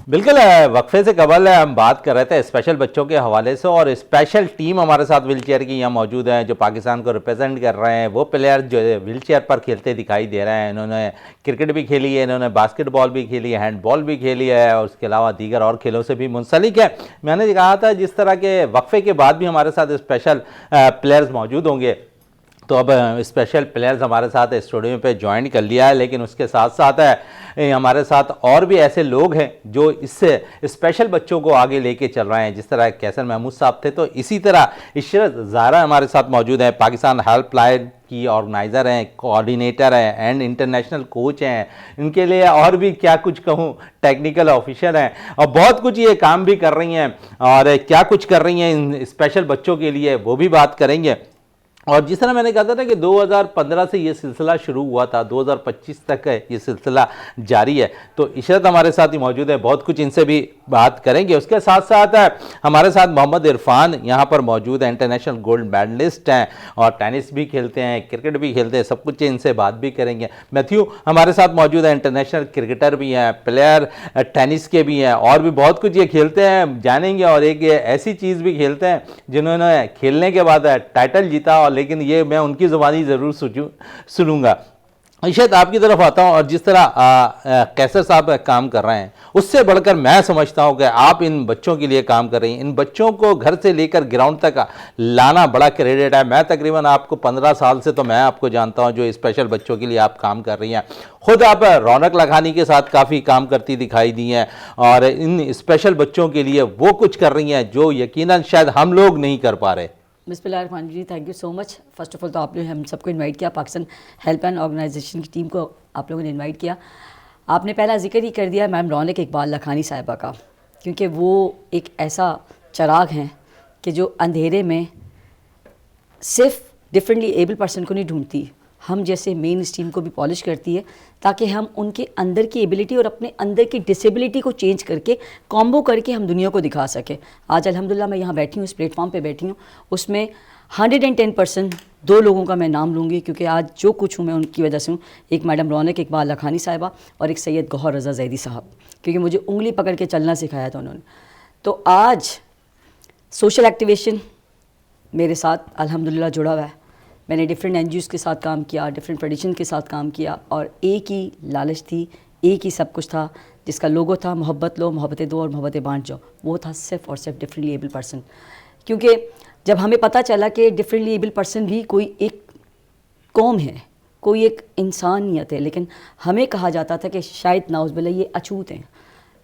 बिल्कुल वक्फे से कबल हम बात कर रहे थे स्पेशल बच्चों के हवाले से, और स्पेशल टीम हमारे साथ व्हीलचेयर की यहाँ मौजूद है जो पाकिस्तान को रिप्रेजेंट कर रहे हैं। वो प्लेयर जो व्हीलचेयर पर खेलते दिखाई दे रहे हैं, इन्होंने क्रिकेट भी खेली है, इन्होंने बास्केटबॉल भी खेली है, हैंडबॉल भी खेली है और उसके अलावा दीगर और खेलों से भी मुंसलिक है। मैंने कहा था जिस तरह के वक्फे के बाद भी हमारे साथ स्पेशल प्लेयर्स मौजूद होंगे, तो अब स्पेशल प्लेयर्स हमारे साथ स्टूडियो पे ज्वाइन कर लिया है, लेकिन उसके साथ साथ हमारे साथ और भी ऐसे लोग हैं जो इससे स्पेशल बच्चों को आगे लेके चल रहे हैं। जिस तरह कैसर महमूद साहब थे, तो इसी तरह इशरत ज़ारा हमारे साथ मौजूद है, पाकिस्तान हेल्पलाइन की ऑर्गेनाइज़र हैं, कोऑर्डिनेटर हैं एंड इंटरनेशनल कोच हैं। इनके लिए और भी क्या कुछ कहूँ, टेक्निकल ऑफिसर हैं और बहुत कुछ ये काम भी कर रही हैं, और क्या कुछ कर रही हैं इन स्पेशल बच्चों के लिए वो भी बात करेंगे। और जिस तरह मैंने कहा था कि 2015 से ये सिलसिला शुरू हुआ था, 2025 तक है ये सिलसिला जारी है, तो इशरत हमारे साथ ही मौजूद है, बहुत कुछ इनसे भी बात करेंगे। उसके साथ साथ हमारे साथ मोहम्मद इरफान यहाँ पर मौजूद है, इंटरनेशनल गोल्ड मेडलिस्ट हैं और टेनिस भी खेलते हैं, क्रिकेट भी खेलते हैं, सब कुछ इनसे बात भी करेंगे। मैथ्यू हमारे साथ मौजूद है, इंटरनेशनल क्रिकेटर भी हैं, प्लेयर टेनिस के भी हैं और भी बहुत कुछ ये खेलते हैं, जानेंगे। और एक ऐसी चीज़ भी खेलते हैं जिन्होंने खेलने के बाद टाइटल जीता, लेकिन ये मैं उनकी ज़ुबानी ज़रूर सुनूंगा। इशरत आपकी तरफ आता हूँ, और जिस तरह कैसर साहब काम कर रहे हैं उससे बढ़कर मैं समझता हूँ कि आप इन बच्चों के लिए काम कर रही हैं। इन बच्चों को घर से लेकर ग्राउंड तक लाना बड़ा क्रेडिट है। मैं तकरीबन आपको 15 साल से तो मैं आपको जानता हूँ जो स्पेशल बच्चों के लिए आप काम कर रही हैं। खुद आप रौनक लखानी के साथ काफ़ी काम करती दिखाई दी हैं और इन स्पेशल बच्चों के लिए वो कुछ कर रही हैं जो यकीनन शायद हम लोग नहीं कर पा रहे। बिस्मिल्लाहिर्रहमानिर्रहीम जी, thank you so much. First of all तो आपने हम सबको इनवाइट किया, पाकिस्तान हेल्पलाइन ऑर्गेनाइजेशन की टीम को आप लोगों ने इनवाइट किया। आपने पहला जिक्र ही कर दिया मैम रौनक इकबाल लखानी साहिबा का, क्योंकि वो एक ऐसा चिराग हैं कि जो अंधेरे में सिर्फ डिफरेंटली एबल पर्सन को नहीं ढूंढती, हम जैसे मेन स्ट्रीम को भी पॉलिश करती है, ताकि हम उनके अंदर की एबिलिटी और अपने अंदर की डिसेबिलिटी को चेंज करके कॉम्बो करके हम दुनिया को दिखा सकें। आज अल्हम्दुलिल्लाह मैं यहाँ बैठी हूँ, इस प्लेटफॉर्म पे बैठी हूँ, उसमें 110% 2 लोगों का मैं नाम लूँगी क्योंकि आज जो कुछ हूँ मैं उनकी वजह से हूँ। एक मैडम रौनक इकबाल लखानी साहिबा और एक सैयद गौहर रज़ा ज़ैदी साहब, क्योंकि मुझे उंगली पकड़ के चलना सिखाया था उन्होंने। तो आज सोशल एक्टिवेशन मेरे साथ अल्हम्दुलिल्लाह जुड़ा हुआ है। मैंने डिफरेंट NGOs के साथ काम किया, डिफरेंट ट्रेडिशन के साथ काम किया, और एक ही लालच थी, एक ही सब कुछ था, जिसका लोगो था मोहब्बत लो, मोहब्बतें दो और मोहब्बतें बांट जाओ। वो था सिर्फ और सिर्फ डिफरेंटली एबल पर्सन। क्योंकि जब हमें पता चला कि डिफरेंटली एबल पर्सन भी कोई एक कौम है, कोई एक इंसानियत है, लेकिन हमें कहा जाता था कि शायद नाउज़ुबिल्लाह ये अछूत हैं,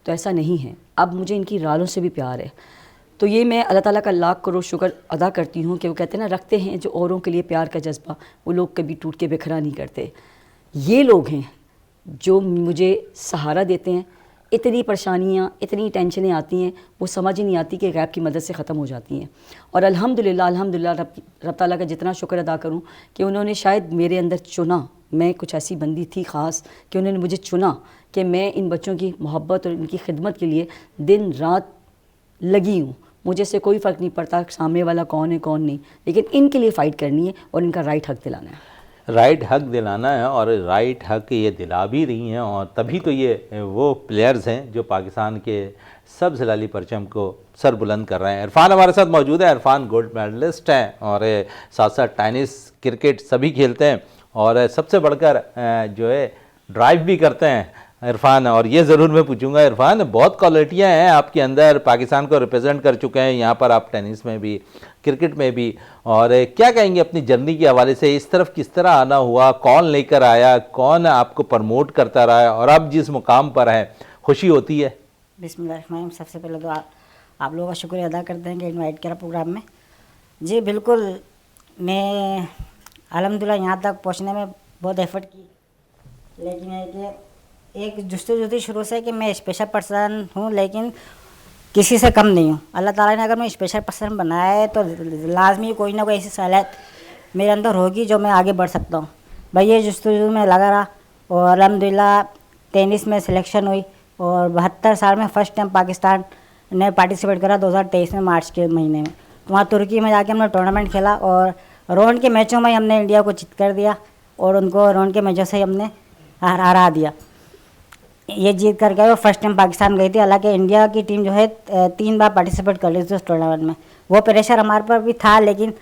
तो ऐसा नहीं है। अब मुझे इनकी रालों से भी प्यार है। तो ये मैं अल्लाह ताला का लाख करोड़ शुक्र अदा करती हूँ कि वो कहते हैं ना, रखते हैं जो औरों के लिए प्यार का जज्बा, वो लोग कभी टूट के बिखरा नहीं करते। ये लोग हैं जो मुझे सहारा देते हैं। इतनी परेशानियाँ, इतनी टेंशनें आती हैं, वो समझ ही नहीं आती कि गैब की मदद से ख़त्म हो जाती हैं। और अल्हम्दुलिल्लाह रब ताला का जितना शुक्र अदा करूँ कि उन्होंने शायद मेरे अंदर चुना, मैं कुछ ऐसी बंदी थी ख़ास कि उन्होंने मुझे चुना कि मैं इन बच्चों की मोहब्बत और इनकी खिदमत के लिए दिन रात लगी हूँ। मुझे से कोई फ़र्क नहीं पड़ता सामने वाला कौन है कौन नहीं, लेकिन इनके लिए फ़ाइट करनी है और इनका राइट हक दिलाना है। राइट हक दिलाना है और राइट हक ये दिला भी रही हैं, और तभी तो ये वो प्लेयर्स हैं जो पाकिस्तान के सब जिलाली परचम को सर बुलंद कर रहे हैं। इरफान हमारे साथ मौजूद है। इरफान गोल्ड मेडलिस्ट हैं और साथ साथ टेनिस, क्रिकेट सभी खेलते हैं और सबसे बढ़कर जो है ड्राइव भी करते हैं इरफान। और ये ज़रूर मैं पूछूंगा इरफान, बहुत क्वालिटियाँ हैं आपके अंदर, पाकिस्तान को रिप्रेजेंट कर चुके हैं यहाँ पर आप टेनिस में भी, क्रिकेट में भी, और क्या कहेंगे अपनी जर्नी के हवाले से, इस तरफ किस तरह आना हुआ, कौन लेकर आया, कौन आपको प्रमोट करता रहा है, और अब जिस मुकाम पर है खुशी होती है? बिस्मिल्लाह, सबसे पहले तो आप लोगों का शुक्रिया अदा करते हैं कि इनवाइट किया प्रोग्राम में। जी बिल्कुल, मैं अल्हम्दुलिल्लाह यहाँ तक पहुँचने में बहुत एफर्ट की, लेकिन है कि एक जुस्तजू शुरू से कि मैं स्पेशल पर्सन हूँ, लेकिन किसी से कम नहीं हूँ। अल्लाह ताला ने अगर मैं स्पेशल पर्सन बनाया है तो लाजमी कोई ना कोई ऐसी सलाहियत मेरे अंदर होगी जो मैं आगे बढ़ सकता हूँ। भाई ये जुस्तजू में लगा रहा और अल्हम्दुलिल्लाह टेनिस में सिलेक्शन हुई और 72 साल में फ़र्स्ट टाइम पाकिस्तान ने पार्टिसिपेट करा 2023 में मार्च के महीने में। वहाँ तुर्की में जाके हमने टूर्नामेंट खेला और राउंड के मैचों में हमने इंडिया को जीत कर दिया और उनको राउंड के मैचों से ही हमने हरा दिया। ये जीत कर गए और फर्स्ट टाइम पाकिस्तान गई थी। हालांकि इंडिया की टीम जो है 3 बार पार्टिसिपेट कर ली थी उस टूर्नामेंट में। वो प्रेशर हमारे पर भी था, लेकिन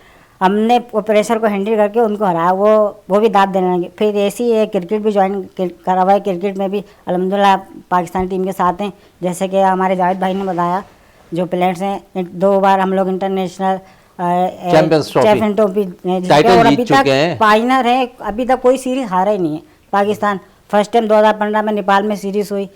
हमने वो प्रेशर को हैंडल करके उनको हराया। वो भी दाद देने लगे। फिर ऐसी ही क्रिकेट भी ज्वाइन करा हुआ है। क्रिकेट में भी अल्हम्दुलिल्लाह पाकिस्तान टीम के साथ हैं। जैसे कि हमारे जावेद भाई ने बताया, जो प्लेयर्स हैं 2 बार हम लोग इंटरनेशनल चैंपियन ट्रॉफी जीते और अभी तक फाइनल है। अभी तक कोई सीरीज हारा ही नहीं है पाकिस्तान। फर्स्ट टाइम 2015 में नेपाल में सीरीज हुई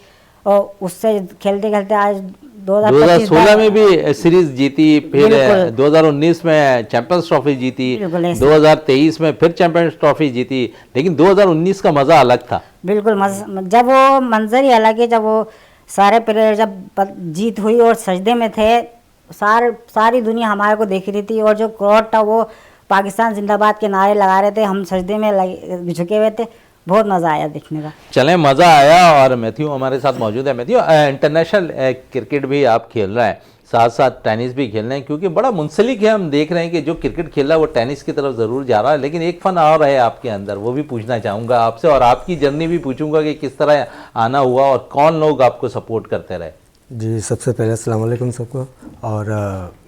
और उससे खेलते खेलते आज 2016 में भी सीरीज जीती, फिर 2019 में चैंपियंस ट्रॉफी जीती, 2023 में फिर चैंपियंस ट्रॉफी जीती। लेकिन 2019 का मज़ा अलग था। बिल्कुल, जब वो मंजर ही अलग है, जब वो सारे प्लेयर जब जीत हुई और सजदे में थे, सारी दुनिया हमारे को देख रही थी और जो क्राउड था वो पाकिस्तान जिंदाबाद के नारे लगा रहे थे। हम सजदे में झुके हुए थे। बहुत मज़ा आया देखने का। चलें, मज़ा आया। और मैथ्यू हमारे साथ मौजूद है। मैथ्यू, इंटरनेशनल क्रिकेट भी आप खेल रहे हैं, साथ साथ टेनिस भी खेल रहे हैं, क्योंकि बड़ा मुंसलिक है। हम देख रहे हैं कि जो क्रिकेट खेल रहा है वो टेनिस की तरफ ज़रूर जा रहा है, लेकिन एक फ़न और है आपके अंदर, वो भी पूछना चाहूँगा आपसे, और आपकी जर्नी भी पूछूंगा कि किस तरह आना हुआ और कौन लोग आपको सपोर्ट करते रहे। जी, सबसे पहले अस्सलाम वालेकुम सबको, और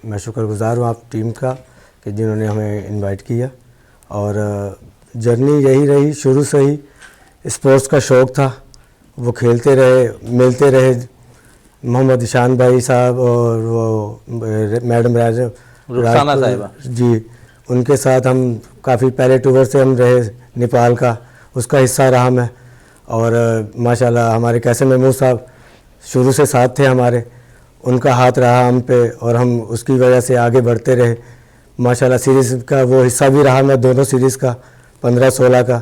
मैं शुक्रगुज़ार हूँ आप टीम का कि जिन्होंने हमें इनवाइट किया। और जर्नी यही रही, शुरू से ही स्पोर्ट्स का शौक़ था, वो खेलते रहे, मिलते रहे। मोहम्मद ईशान भाई साहब और वो मैडम रुखसाना साहिबा जी, उनके साथ हम काफ़ी पहले टूर से हम रहे नेपाल का, उसका हिस्सा रहा मैं। और माशाल्लाह हमारे कैसे महमूद साहब शुरू से साथ थे हमारे, उनका हाथ रहा हम पे और हम उसकी वजह से आगे बढ़ते रहे। माशाल्लाह सीरीज़ का वो हिस्सा भी रहा मैं, दोनों सीरीज़ का 15-16 का,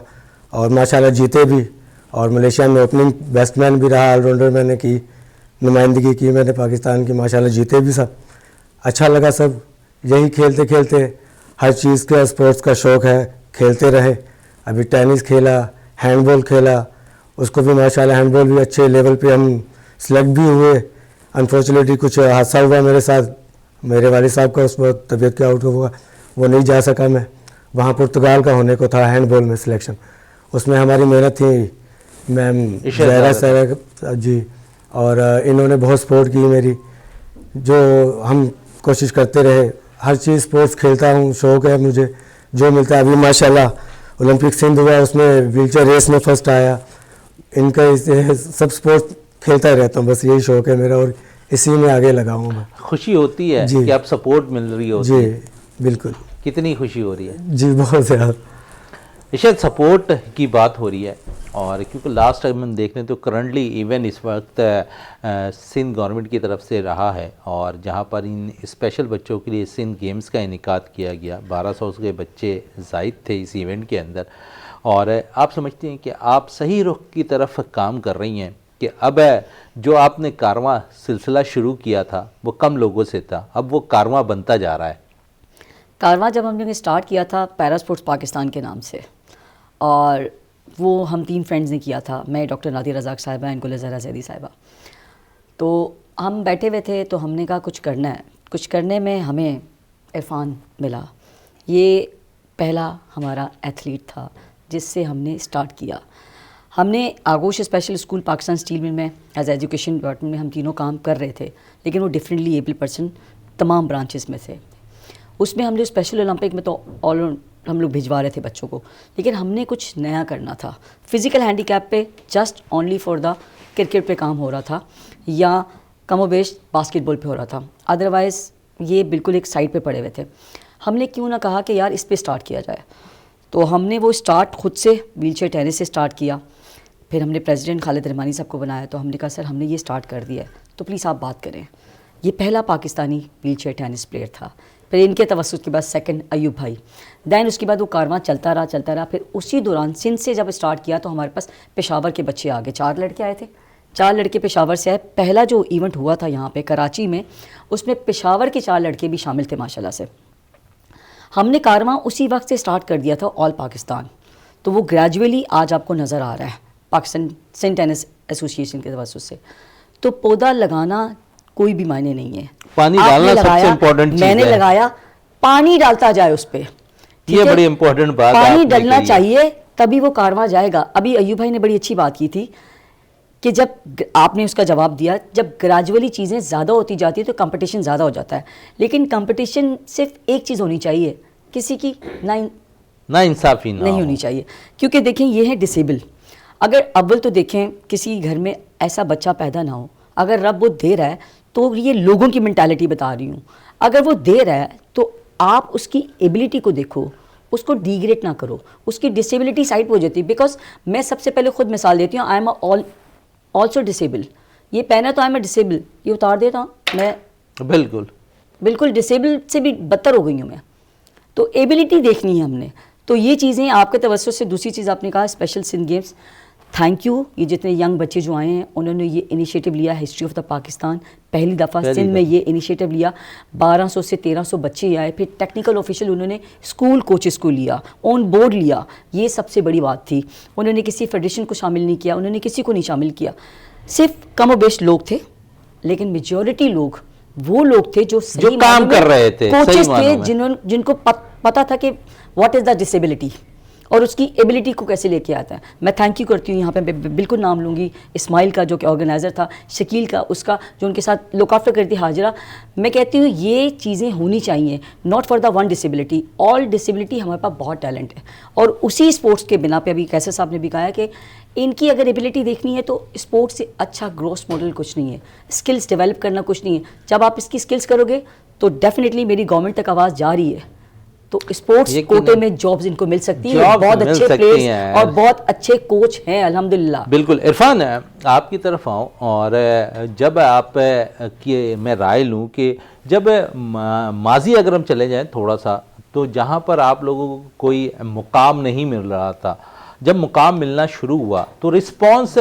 और माशाल्लाह जीते भी। और मलेशिया में ओपनिंग बैट्समैन भी रहा, ऑलराउंडर मैंने की, नुमाइंदगी की मैंने पाकिस्तान की। माशाल्लाह जीते भी सब, अच्छा लगा सब। यही खेलते खेलते हर चीज़ का स्पोर्ट्स का शौक़ है, खेलते रहे। अभी टेनिस खेला, हैंडबॉल खेला, उसको भी माशाल्लाह हैंडबॉल भी अच्छे लेवल पे हम सिलेक्ट भी हुए। अनफॉर्चुनेटली कुछ हादसा हुआ मेरे साथ, मेरे वालिद साहब का उस वक्त तबीयत का आउट हुआ, वो नहीं जा सका मैं। वहाँ पुर्तगाल का होने को था हैंडबॉल में सिलेक्शन, उसमें हमारी मेहनत थी मैम ज़हरा साहब जी, और इन्होंने बहुत सपोर्ट की मेरी। जो हम कोशिश करते रहे, हर चीज़ स्पोर्ट्स खेलता हूँ, शौक़ है मुझे, जो मिलता है। अभी माशाल्लाह ओलंपिक सिंध हुआ, उसमें व्हीलचेयर रेस में फर्स्ट आया। इनका सब स्पोर्ट्स खेलता रहता हूँ, बस यही शौक़ है मेरा और इसी में आगे लगा हूँ मैं। खुशी होती है कि आप सपोर्ट मिल रही हो? जी बिल्कुल। कितनी खुशी हो रही है? जी बहुत ज़्यादा। शायद सपोर्ट की बात हो रही है, और क्योंकि लास्ट टाइम हम देख रहे हैं तो करंटली इवन इस वक्त सिंध गवर्नमेंट की तरफ से रहा है, और जहां पर इन स्पेशल बच्चों के लिए सिंध गेम्स का इनेकाद किया गया। 1200 के बच्चे जायद थे इस इवेंट के अंदर, और आप समझते हैं कि आप सही रुख की तरफ काम कर रही हैं कि अब जो आपने कारवां सिलसिला शुरू किया था वो कम लोगों से था, अब वो कारवां बनता जा रहा है? कारवां जब हमने स्टार्ट किया था पैरा स्पोर्ट्स पाकिस्तान के नाम से, और वो हम 3 फ्रेंड्स ने किया था, मैं डॉक्टर नादिर रज़ाक साहिबा एंड गुल ज़हरा ज़ैदी साहिबा। तो हम बैठे हुए थे तो हमने कहा कुछ करना है। कुछ करने में हमें इरफान मिला। ये पहला हमारा एथलीट था जिससे हमने स्टार्ट किया। हमने आगोश special school Pakistan steel mill में एज एजुकेशन डिपार्टमेंट में हम तीनों काम कर रहे थे, लेकिन वो डिफरेंटली एबल पर्सन तमाम ब्रांचेस में थे। उसमें हमने स्पेशल ओलंपिक में तो ऑल हम लोग भिजवा रहे थे बच्चों को, लेकिन हमने कुछ नया करना था। फिज़िकल हैंडीकैप पे just only for the cricket पे काम हो रहा था या कमोबेश बास्केटबॉल पे हो रहा था, अदरवाइज़ ये बिल्कुल एक साइड पे पड़े हुए थे। हमने क्यों ना कहा कि यार इस पे स्टार्ट किया जाए, तो हमने वो स्टार्ट खुद से व्हीलचेयर टेनिस से स्टार्ट किया। फिर हमने प्रेसिडेंट खालिद रहमानी साहब को बनाया, तो हमने कहा सर हमने ये स्टार्ट कर दिया है तो प्लीज़ आप बात करें। ये पहला पाकिस्तानी व्हीलचेयर टेनिस प्लेयर था। फिर इनके तवस्सुत के बाद सेकंड अयूब भाई, दैन उसके बाद वो कारवां चलता रहा। फिर उसी दौरान सिंध से जब स्टार्ट किया तो हमारे पास पेशावर के बच्चे आ गए। 4 लड़के आए थे, 4 लड़के पेशावर से आए। पहला जो इवेंट हुआ था यहाँ पे कराची में, उसमें पेशावर के 4 लड़के भी शामिल थे माशाल्लाह से। हमने कारवां उसी वक्त से स्टार्ट कर दिया था ऑल पाकिस्तान, तो वो ग्रेजुअली आज आपको नज़र आ रहा है पाकिस्तान सिंध टेनिस एसोसिएशन के तवस्सुत से। तो पौधा लगाना कोई भी मायने नहीं है, पानी आपने डालना सबसे लगाया, इम्पोर्टेंट चीज मैंने है। लगाया, पानी डालता जाए उस पर। ये बड़ी इम्पोर्टेंट बात पानी आपने डलना कही है। चाहिए तभी वो कारवां जाएगा। अभी अयूब भाई ने बड़ी अच्छी बात की थी कि जब आपने उसका जवाब दिया, जब ग्रेजुअली चीज़ें ज़्यादा होती जाती है तो कंपटीशन ज़्यादा हो जाता है, लेकिन कंपटीशन सिर्फ एक चीज़ होनी चाहिए, किसी की ना इंसाफी ना नहीं हो। होनी चाहिए। क्योंकि देखें ये है डिसेबल, अगर अव्वल तो देखें किसी घर में ऐसा बच्चा पैदा ना हो, अगर रब वो दे रहा है तो ये लोगों की मेंटालिटी बता रही हूँ, अगर वो दे रहा है तो आप उसकी एबिलिटी को देखो, उसको डिग्रेड ना करो, उसकी डिसेबिलिटी साइड हो जाती है। बिकॉज मैं सबसे पहले खुद मिसाल देती हूँ, आई एम ऑल्सो डिसेबल। ये पहना तो आई एम डिसेबल, ये उतार देता हूँ मैं बिल्कुल डिसेबल से भी बदतर हो गई हूँ मैं। तो एबिलिटी देखनी है हमने। तो ये चीज़ें आपके तवज्जो से। दूसरी चीज़ आपने कहा special Sindh games, thank you. ये जितने यंग बच्चे जो आए हैं उन्होंने ये इनिशिएटिव लिया, हिस्ट्री ऑफ द पाकिस्तान पहली दफ़ा सिंध में ये इनिशिएटिव लिया। 1200 से 1300 बच्चे आए। फिर टेक्निकल ऑफिशियल उन्होंने स्कूल कोचेस को लिया, ऑन बोर्ड लिया, ये सबसे बड़ी बात थी। उन्होंने किसी फेडरेशन को शामिल नहीं किया, उन्होंने किसी को नहीं शामिल किया। सिर्फ कम बेश लोग थे, लेकिन मेजॉरिटी लोग वो लोग थे जो सही काम कर रहे थे, कोचेस थे जिनको पता था कि व्हाट इज़ द डिसेबिलिटी और उसकी एबिलिटी को कैसे लेके आता है। मैं थैंक यू करती हूँ यहाँ पे बिल्कुल नाम लूँगी इस्माइल का जो कि ऑर्गेनाइज़र था, शकील का, उसका जो उनके साथ लुक आफ्टर करती हाजिरा। मैं कहती हूँ ये चीज़ें होनी चाहिए, not for the one disability, all disability. हमारे पास बहुत टैलेंट है और उसी स्पोर्ट्स के बिना पे अभी कैसर साहब ने भी कहा है कि इनकी अगर एबिलिटी देखनी है तो स्पोर्ट्स से अच्छा ग्रोथ मॉडल कुछ नहीं है, स्किल्स डेवलप करना कुछ नहीं है। जब आप इसकी स्किल्स करोगे तो डेफिनेटली मेरी गवर्नमेंट तक आवाज़ जा रही है, तो स्पोर्ट्स कोटे में जॉब्स इनको मिल सकती है। बहुत अच्छे प्लेयर्स और बहुत अच्छे कोच हैं अल्हम्दुलिल्लाह। बिल्कुल। इरफान आपकी तरफ आऊँ और जब आप की मैं राय लूँ कि जब माजी अगर हम चले जाएं थोड़ा सा, तो जहाँ पर आप लोगों को कोई मुकाम नहीं मिल रहा था, जब मुकाम मिलना शुरू हुआ तो रिस्पांस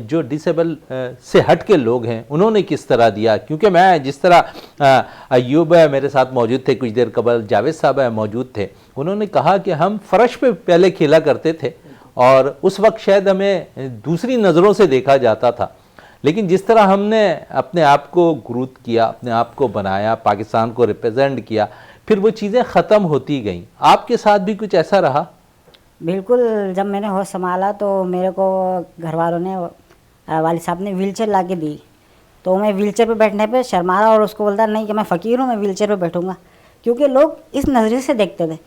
जो डिसेबल से हट के लोग हैं उन्होंने किस तरह दिया? क्योंकि मैं जिस तरह अयूब मेरे साथ मौजूद थे, कुछ देर कबल जावेद साहब मौजूद थे, उन्होंने कहा कि हम फ़र्श पे पहले खेला करते थे और उस वक्त शायद हमें दूसरी नज़रों से देखा जाता था, लेकिन जिस तरह हमने अपने आप को ग्रोथ किया, अपने आप को बनाया, पाकिस्तान को रिप्रेजेंट किया, फिर वो चीज़ें ख़त्म होती गईं। आपके साथ भी कुछ ऐसा रहा? बिल्कुल। जब मैंने होश संभाला तो मेरे को घर वालों ने, वालिद साहब ने व्हीलचेयर ला के दी, तो मैं व्हीलचेयर पे बैठने पे शर्मा रहा और उसको बोलता नहीं कि मैं फ़कीर हूँ, मैं व्हीलचेयर पे बैठूँगा, क्योंकि लोग इस नज़रिए से देखते थे।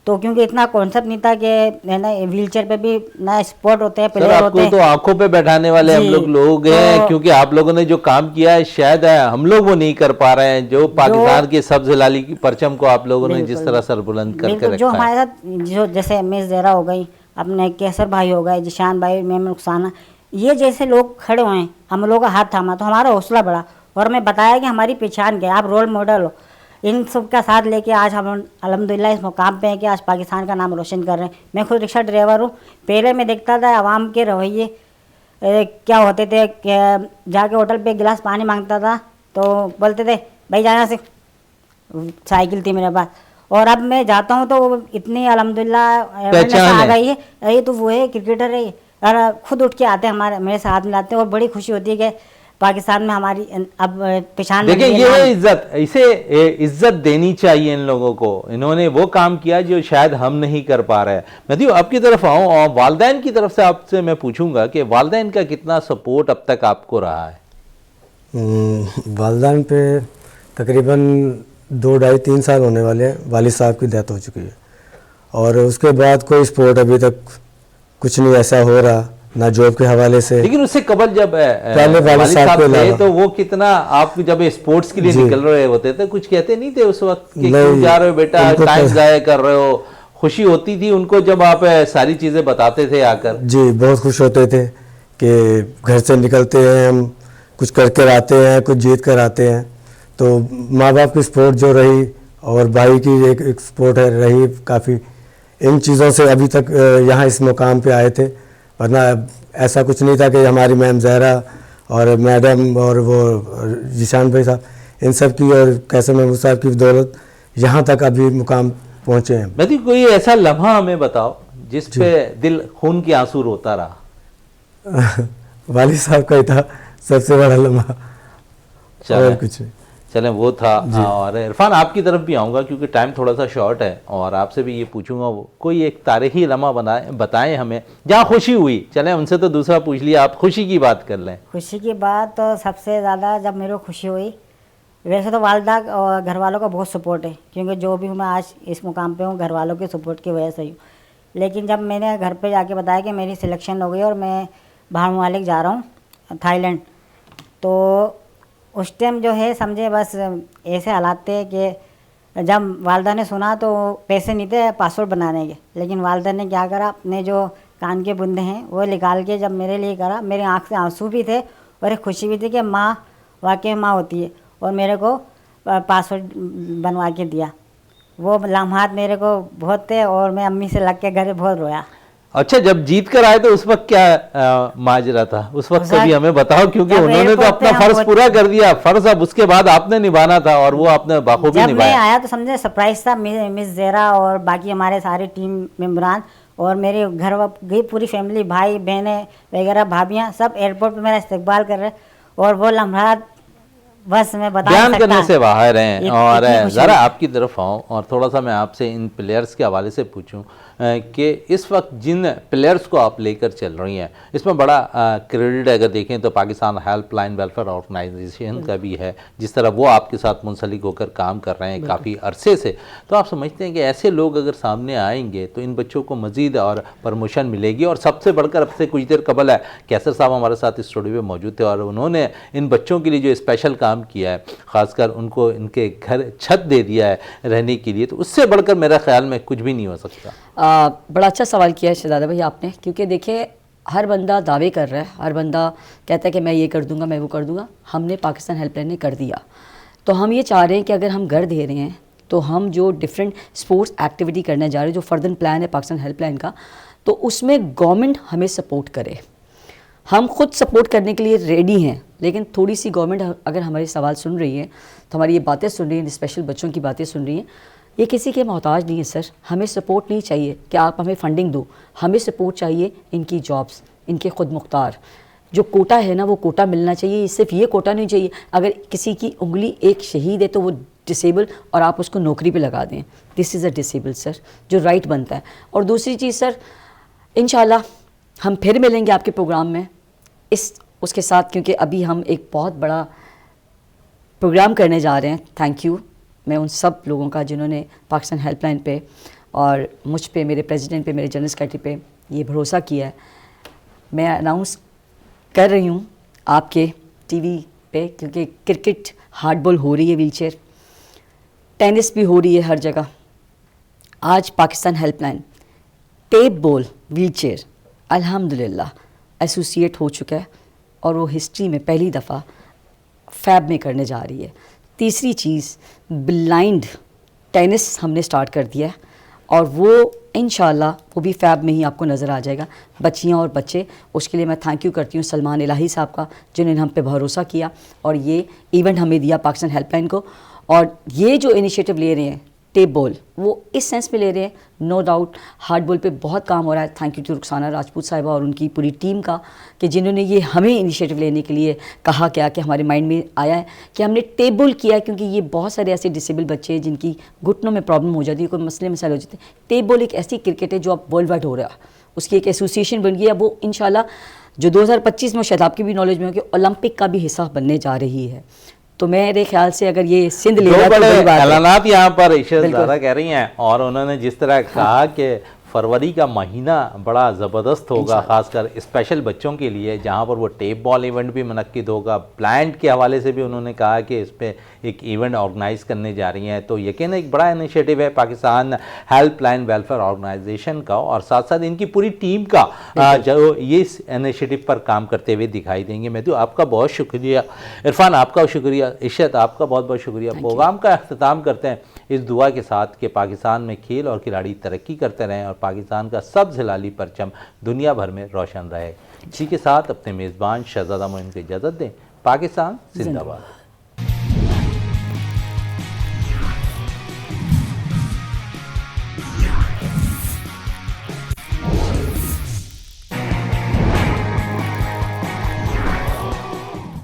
तो क्योंकि इतना कॉन्सेप्ट नहीं था कि ना व्हीलचेयर पे भी ना स्पोर्ट होते हैं, प्लेयर होते हैं। तो आंखों पे बैठाने वाले हम लोग हैं, तो क्योंकि आप लोगों ने जो काम किया है शायद हम लोग वो नहीं कर पा रहे हैं, जो पाकिस्तान के सब्ज हिलाली की परचम को आप लोगों ने जिस तरह सरबुलंद करके रखा जो है। हमारे साथ जो जैसे मिस ज़हरा हो गई, अपने कैसर भाई हो गए, जिशान भाई, मेम रुखसाना, ये जैसे लोग खड़े हुए हैं, हम लोगों का हाथ थामा तो हमारा हौसला बढ़ा और हमें बताया कि हमारी पहचान क्या है, आप रोल मॉडल हो। इन सब का साथ लेके आज हम अल्हम्दुलिल्लाह इस मुकाम पे हैं कि आज पाकिस्तान का नाम रोशन कर रहे हैं। मैं खुद रिक्शा ड्राइवर हूँ। पहले मैं देखता था आवाम के रवैये क्या होते थे कि जाके होटल पे एक गिलास पानी मांगता था तो बोलते थे भाई जाना से, साइकिल थी मेरे पास, और अब मैं जाता हूँ तो इतनी अल्हम्दुलिल्लाह आ गई है, ये तो वो है क्रिकेटर है, और खुद उठ के आते हैं हमारे मेरे साथ मिलाते हैं और बड़ी खुशी होती है कि पाकिस्तान में हमारी अब पहचान देखिए बन गई ये है। है इज्जत, इसे इज्जत देनी चाहिए इन लोगों को। इन्होंने वो काम किया जो शायद हम नहीं कर पा रहे हैं। मैं आपकी तरफ आऊँ और वालदैन की तरफ से आपसे मैं पूछूंगा कि वालदैन का कितना सपोर्ट अब तक आपको रहा है? वालदान पे तकरीबन 2 ढाई 3 साल होने वाले हैं। वालिद साहब की डेथ हो चुकी है और उसके बाद कोई सपोर्ट अभी तक कुछ नहीं ऐसा हो रहा, ना जॉब के हवाले से। लेकिन उससे कबल जब पहले वालिद वालिद साहब साहब के थे अलावा तो वो कितना, आप जब स्पोर्ट्स के लिए जी। निकल रहे होते थे कुछ कहते नहीं थे उस वक्त कि नहीं, क्यों जा रहे हो बेटा, उनको टाइम तो- जाया कर रहे हो? खुशी होती थी उनको जब आप सारी चीजें बताते थे आकर? जी बहुत खुश होते थे कि घर से निकलते हैं हम, कुछ करके आते हैं, कुछ जीत कर आते हैं। तो माँ बाप की सपोर्ट जो रही और भाई की एक सपोर्ट है रही काफ़ी, इन चीज़ों से अभी तक यहाँ इस मुकाम पे आए थे। वरना ऐसा कुछ नहीं था कि हमारी मैम जहरा और मैडम और वो जिशान भाई साहब इन सब की और कैसर महमूद साहब की बदौलत यहाँ तक अभी मुकाम पहुँचे हैं। मैं कोई ऐसा लम्हा हमें बताओ जिस पे दिल खून के आंसू रोता रहा। वालिद साहब का ही था सबसे बड़ा लम्हा, और कुछ नहीं। चलें वो था। और इरफान आपकी तरफ भी आऊँगा क्योंकि टाइम थोड़ा सा शॉर्ट है और आपसे भी ये पूछूंगा कोई एक तारीखी लम्हा बताएं हमें जहाँ खुशी हुई। चलें उनसे तो दूसरा पूछ लिया, आप खुशी की बात कर लें। खुशी की बात तो सबसे ज़्यादा जब मेरे को खुशी हुई, वैसे तो वालदा और घर वालों का बहुत सपोर्ट है क्योंकि जो भी हूँ मैं आज इस मुकाम पे हूँ घर वालों के सपोर्ट की वजह से ही हूँ। लेकिन जब मैंने घर पे जाके बताया कि मेरी सिलेक्शन हो गई और मैं बाहर मुमालिक जा रहा हूँ थाईलैंड, तो उस टाइम जो है समझे बस ऐसे हालात थे कि जब वालदा ने सुना तो पैसे नहीं थे पासपोर्ट बनाने के, लेकिन वालदा ने क्या करा, अपने जो कान के बुंदे हैं वो निकाल के जब मेरे लिए करा, मेरे आँख से आंसू भी थे और एक खुशी भी थी कि माँ वाकई माँ होती है, और मेरे को पासपोर्ट बनवा के दिया। वो लम्हात मेरे को बहुत थे और मैं अम्मी से लग के घर बहुत रोया। अच्छा, जब जीत कर आए तो उस वक्त क्या माजरा था उस वक्त कभी हमें बताओ, क्योंकि जब उन्होंने तो एयरपोर्ट अपना पे हम फर्ज वो- पूरा कर दिया। फर्ज अब उसके बाद आपने निभाना था और वो आपने बाखूबी जब मैं निभाया। आया तो समझे सरप्राइज था, मिस ज़ेरा और बाकी हमारे सारे टीम मेम्बरान और मेरे घर गई पूरी फैमिली, भाई बहनें वगैरह भाभियाँ सब एयरपोर्ट पे मेरा इस्तकबाल कर रहे, और वो लम्हा बस मैं बता नहीं बयान सकता। करने से बाहर हैं। और इतनी खुशी ज़रा हुई। आपकी तरफ आऊँ और थोड़ा सा मैं आपसे इन प्लेयर्स के हवाले से पूछूं कि इस वक्त जिन प्लेयर्स को आप लेकर चल रही हैं इसमें बड़ा क्रेडिट अगर देखें तो पाकिस्तान हेल्पलाइन वेलफेयर ऑर्गेनाइजेशन का भी है, जिस तरह वो आपके साथ मुंसलिक होकर काम कर रहे हैं काफ़ी अरसे से। तो आप समझते हैं कि ऐसे लोग अगर सामने आएंगे तो इन बच्चों को मज़ीद और प्रमोशन मिलेगी? और सबसे बढ़कर अब से कुछ देर कबल है कैसर साहब हमारे साथ स्टूडियो में मौजूद थे और उन्होंने इन बच्चों के लिए जो स्पेशल काम किया है, ख़ासकर उनको इनके घर छत दे दिया है रहने के लिए, तो उससे बढ़कर मेरा ख्याल में कुछ भी नहीं हो सकता। बड़ा अच्छा सवाल किया है शहजादा भाई आपने, क्योंकि देखिए हर बंदा दावे कर रहा है, हर बंदा कहता है कि मैं ये कर दूंगा, मैं वो कर दूंगा। हमने पाकिस्तान हेल्पलाइन ने कर दिया, तो हम ये चाह रहे हैं कि अगर हम घर दे रहे हैं तो हम जो डिफरेंट स्पोर्ट्स एक्टिविटी करने जा रहे हैं, जो फर्दन प्लान है पाकिस्तान हेल्पलाइन का, तो उसमें गवर्नमेंट हमें सपोर्ट करे। हम खुद सपोर्ट करने के लिए रेडी हैं, लेकिन थोड़ी सी गवर्नमेंट अगर हमारे सवाल सुन रही है, तो हमारी ये बातें सुन रही है, स्पेशल बच्चों की बातें सुन रही हैं, ये किसी के मोहताज नहीं है सर। हमें सपोर्ट नहीं चाहिए कि आप हमें फंडिंग दो, हमें सपोर्ट चाहिए इनकी जॉब्स, इनके खुद मुख्तार जो कोटा है ना वो कोटा मिलना चाहिए। सिर्फ ये कोटा नहीं चाहिए, अगर किसी की उंगली एक शहीद है तो वो डिसेबल और आप उसको नौकरी पे लगा दें, this is a disable sir, जो राइट बनता है। और दूसरी चीज़ सर, इंशाल्लाह हम फिर मिलेंगे आपके प्रोग्राम में उसके साथ, क्योंकि अभी हम एक बहुत बड़ा प्रोग्राम करने जा रहे हैं। थैंक यू मैं उन सब लोगों का जिन्होंने पाकिस्तान हेल्पलाइन पे और मुझ पे, मेरे प्रेसिडेंट पे, मेरे जनरल सेक्रेटरी पे ये भरोसा किया है। मैं अनाउंस कर रही हूँ आपके टीवी पे, क्योंकि क्रिकेट हार्डबॉल हो रही है, व्हीलचेयर टेनिस भी हो रही है हर जगह। आज Pakistan helpline tape ball wheelchair अल्हम्दुलिल्लाह एसोसिएट हो चुका है और वो हिस्ट्री में पहली दफ़ा फैब में करने जा रही है। तीसरी चीज़, ब्लाइंड टेनिस हमने स्टार्ट कर दिया है और वो इंशाल्लाह वो भी फैब में ही आपको नज़र आ जाएगा, बच्चियाँ और बच्चे। उसके लिए मैं थैंक यू करती हूँ सलमान इलाही साहब का, जिन्होंने हम पे भरोसा किया और ये इवेंट हमें दिया पाकिस्तान हेल्पलाइन को। और ये जो इनिशिएटिव ले रहे हैं टेप बॉल, वो इस सेंस में ले रहे हैं। नो डाउट हार्ड बॉल पे बहुत काम हो रहा है। Thank you to Rukhsana Rajput साहिबा और उनकी पूरी टीम का कि जिन्होंने ये हमें इनिशिएटिव लेने के लिए कहा क्या कि हमारे माइंड में आया है कि हमने टेप बॉल किया है, क्योंकि ये बहुत सारे ऐसे डिसेबल बच्चे हैं जिनकी घुटनों में प्रॉब्लम हो जाती है, कोई मसले मसाले हो जाते हैं। टेप बॉल एक ऐसी क्रिकेट है जो अब वर्ल्ड वाइड हो रहा है, उसकी एक एसोसिएशन बन गई है। वो इंशाल्लाह जो 2025 में शायद आपकी भी नॉलेज में हो कि ओलंपिक का भी हिस्सा बनने जा रही है। तो मेरे ख्याल से अगर ये सिंध ले रहा है तो बड़ी बात है। ऐलानात यहाँ पर इशरत ज़्यादा कह रही हैं, और उन्होंने जिस तरह कहा कि फरवरी का महीना बड़ा ज़बरदस्त होगा, ख़ासकर स्पेशल बच्चों के लिए, जहाँ पर वो टेप बॉल इवेंट भी मुनक्किद होगा। ब्लाइंड के हवाले से भी उन्होंने कहा कि इस पर एक इवेंट ऑर्गेनाइज करने जा रही हैं। तो यकीन एक बड़ा इनिशिएटिव है पाकिस्तान हेल्पलाइन वेलफेयर ऑर्गेनाइजेशन का, और साथ साथ इनकी पूरी टीम का जो ये इस इनिशिएटिव पर काम करते हुए दिखाई देंगे। मैं तो आपका बहुत शुक्रिया, इरफान आपका शुक्रिया, इशरत आपका बहुत बहुत शुक्रिया। प्रोग्राम का अख्ताम करते हैं इस दुआ के साथ कि पाकिस्तान में खेल और खिलाड़ी तरक्की करते रहें और पाकिस्तान का सब्ज़ हिलाली परचम दुनिया भर में रोशन रहे। इसी के साथ अपने मेज़बान शहजादा मोइन को इजाज़त दें। पाकिस्तान जिंदाबाद।